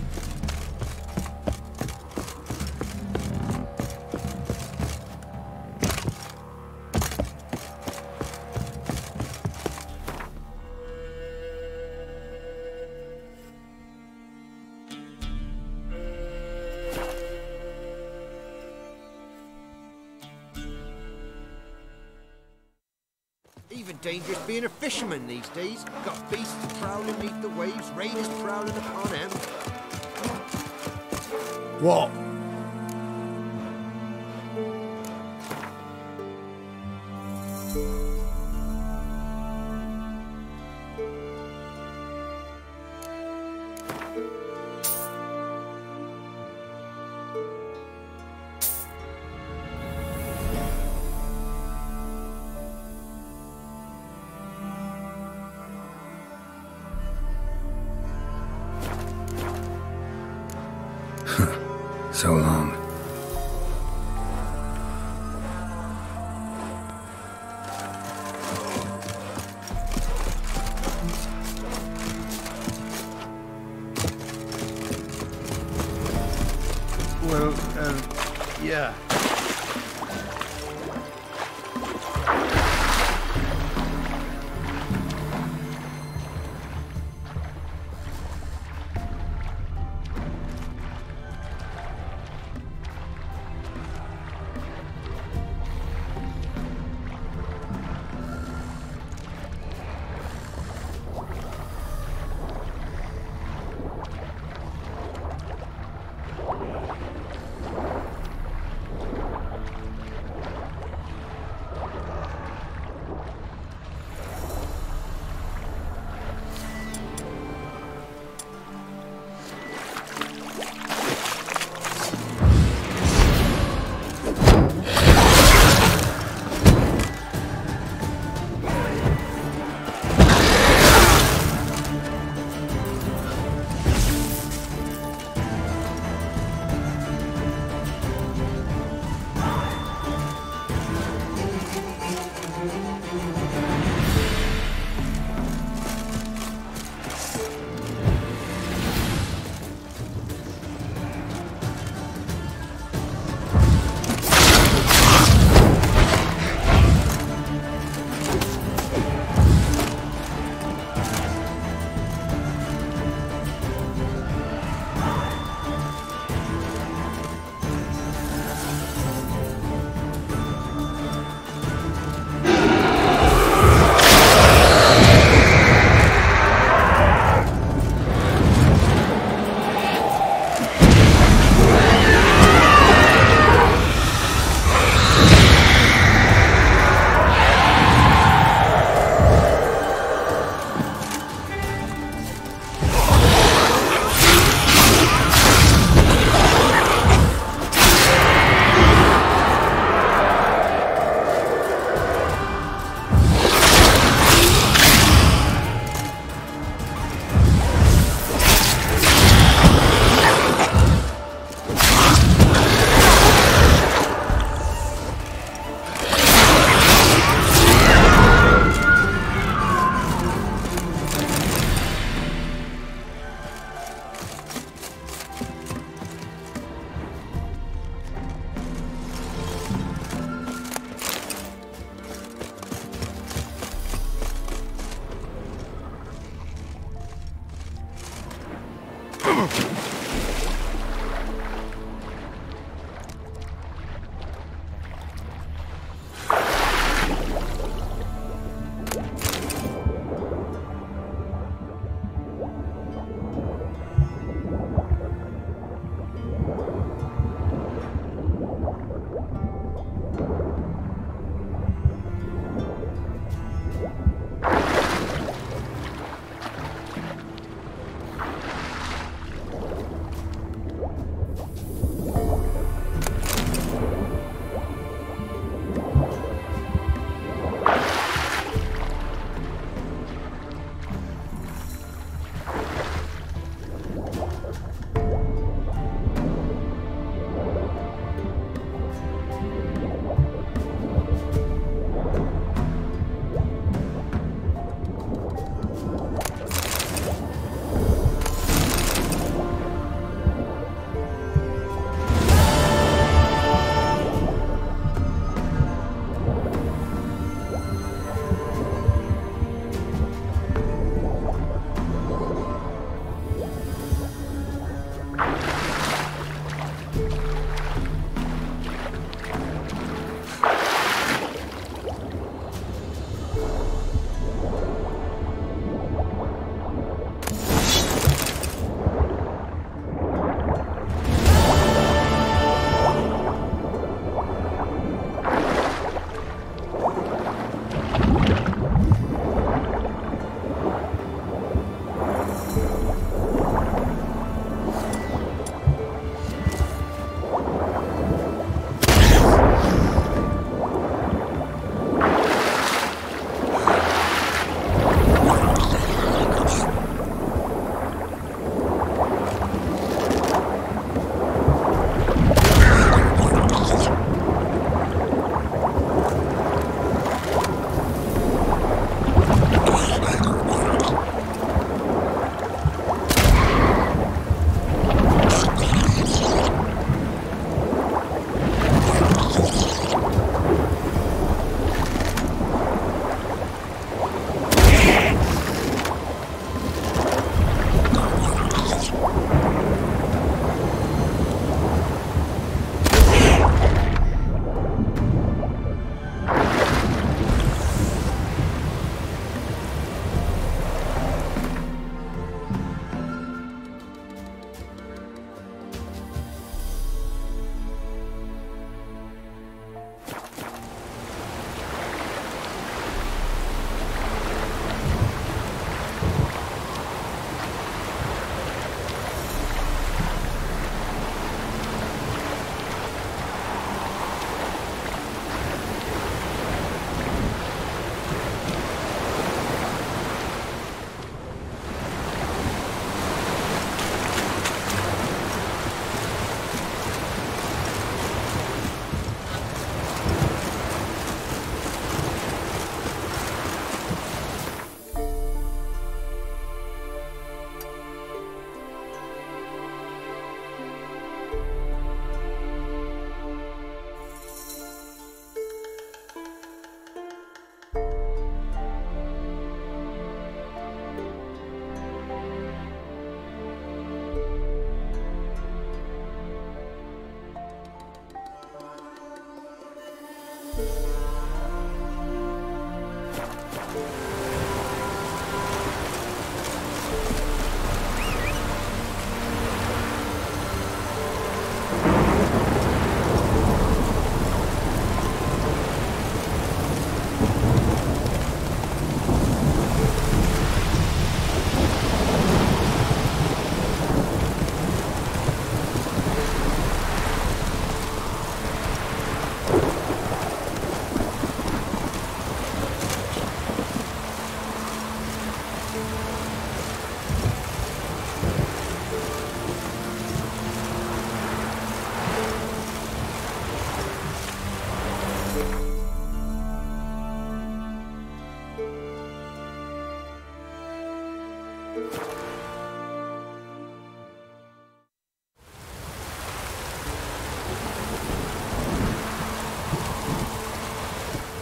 Even dangerous being a fisherman these days. Got beasts prowling beneath the waves, raiders prowling upon them. What? So long. Well, yeah.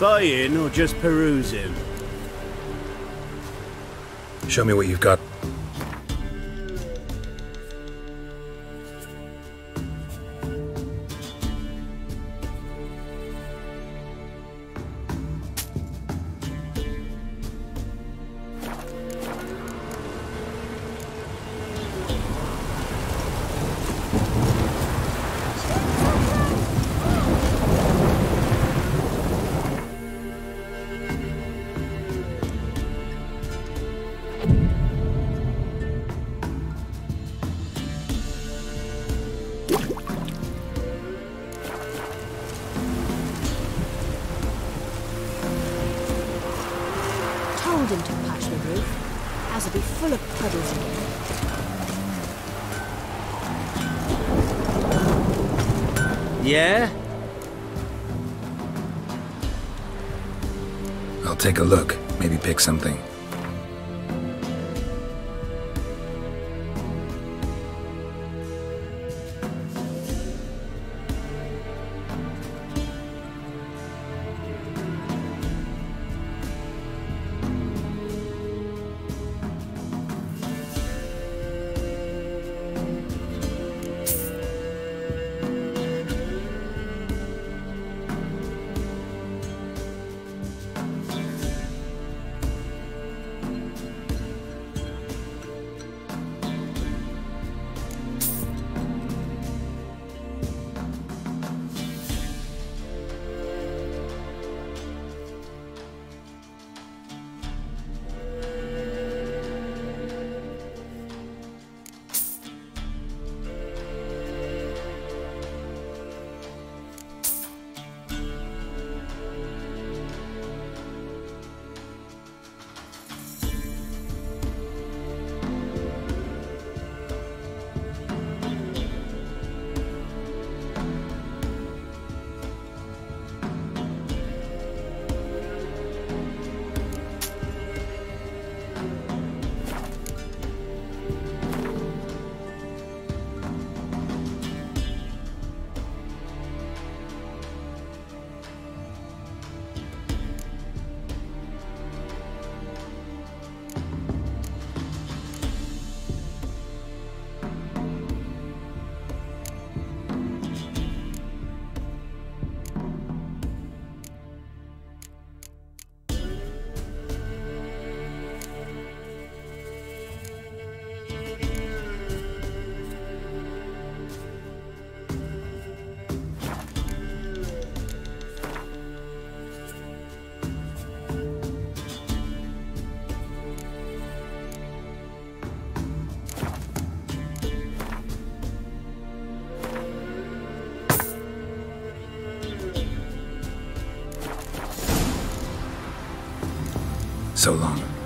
Buying or just perusing? Show me what you've got. Told him to patch the roof, as it'll be full of puddles again. Yeah? I'll take a look. Maybe pick something. So long.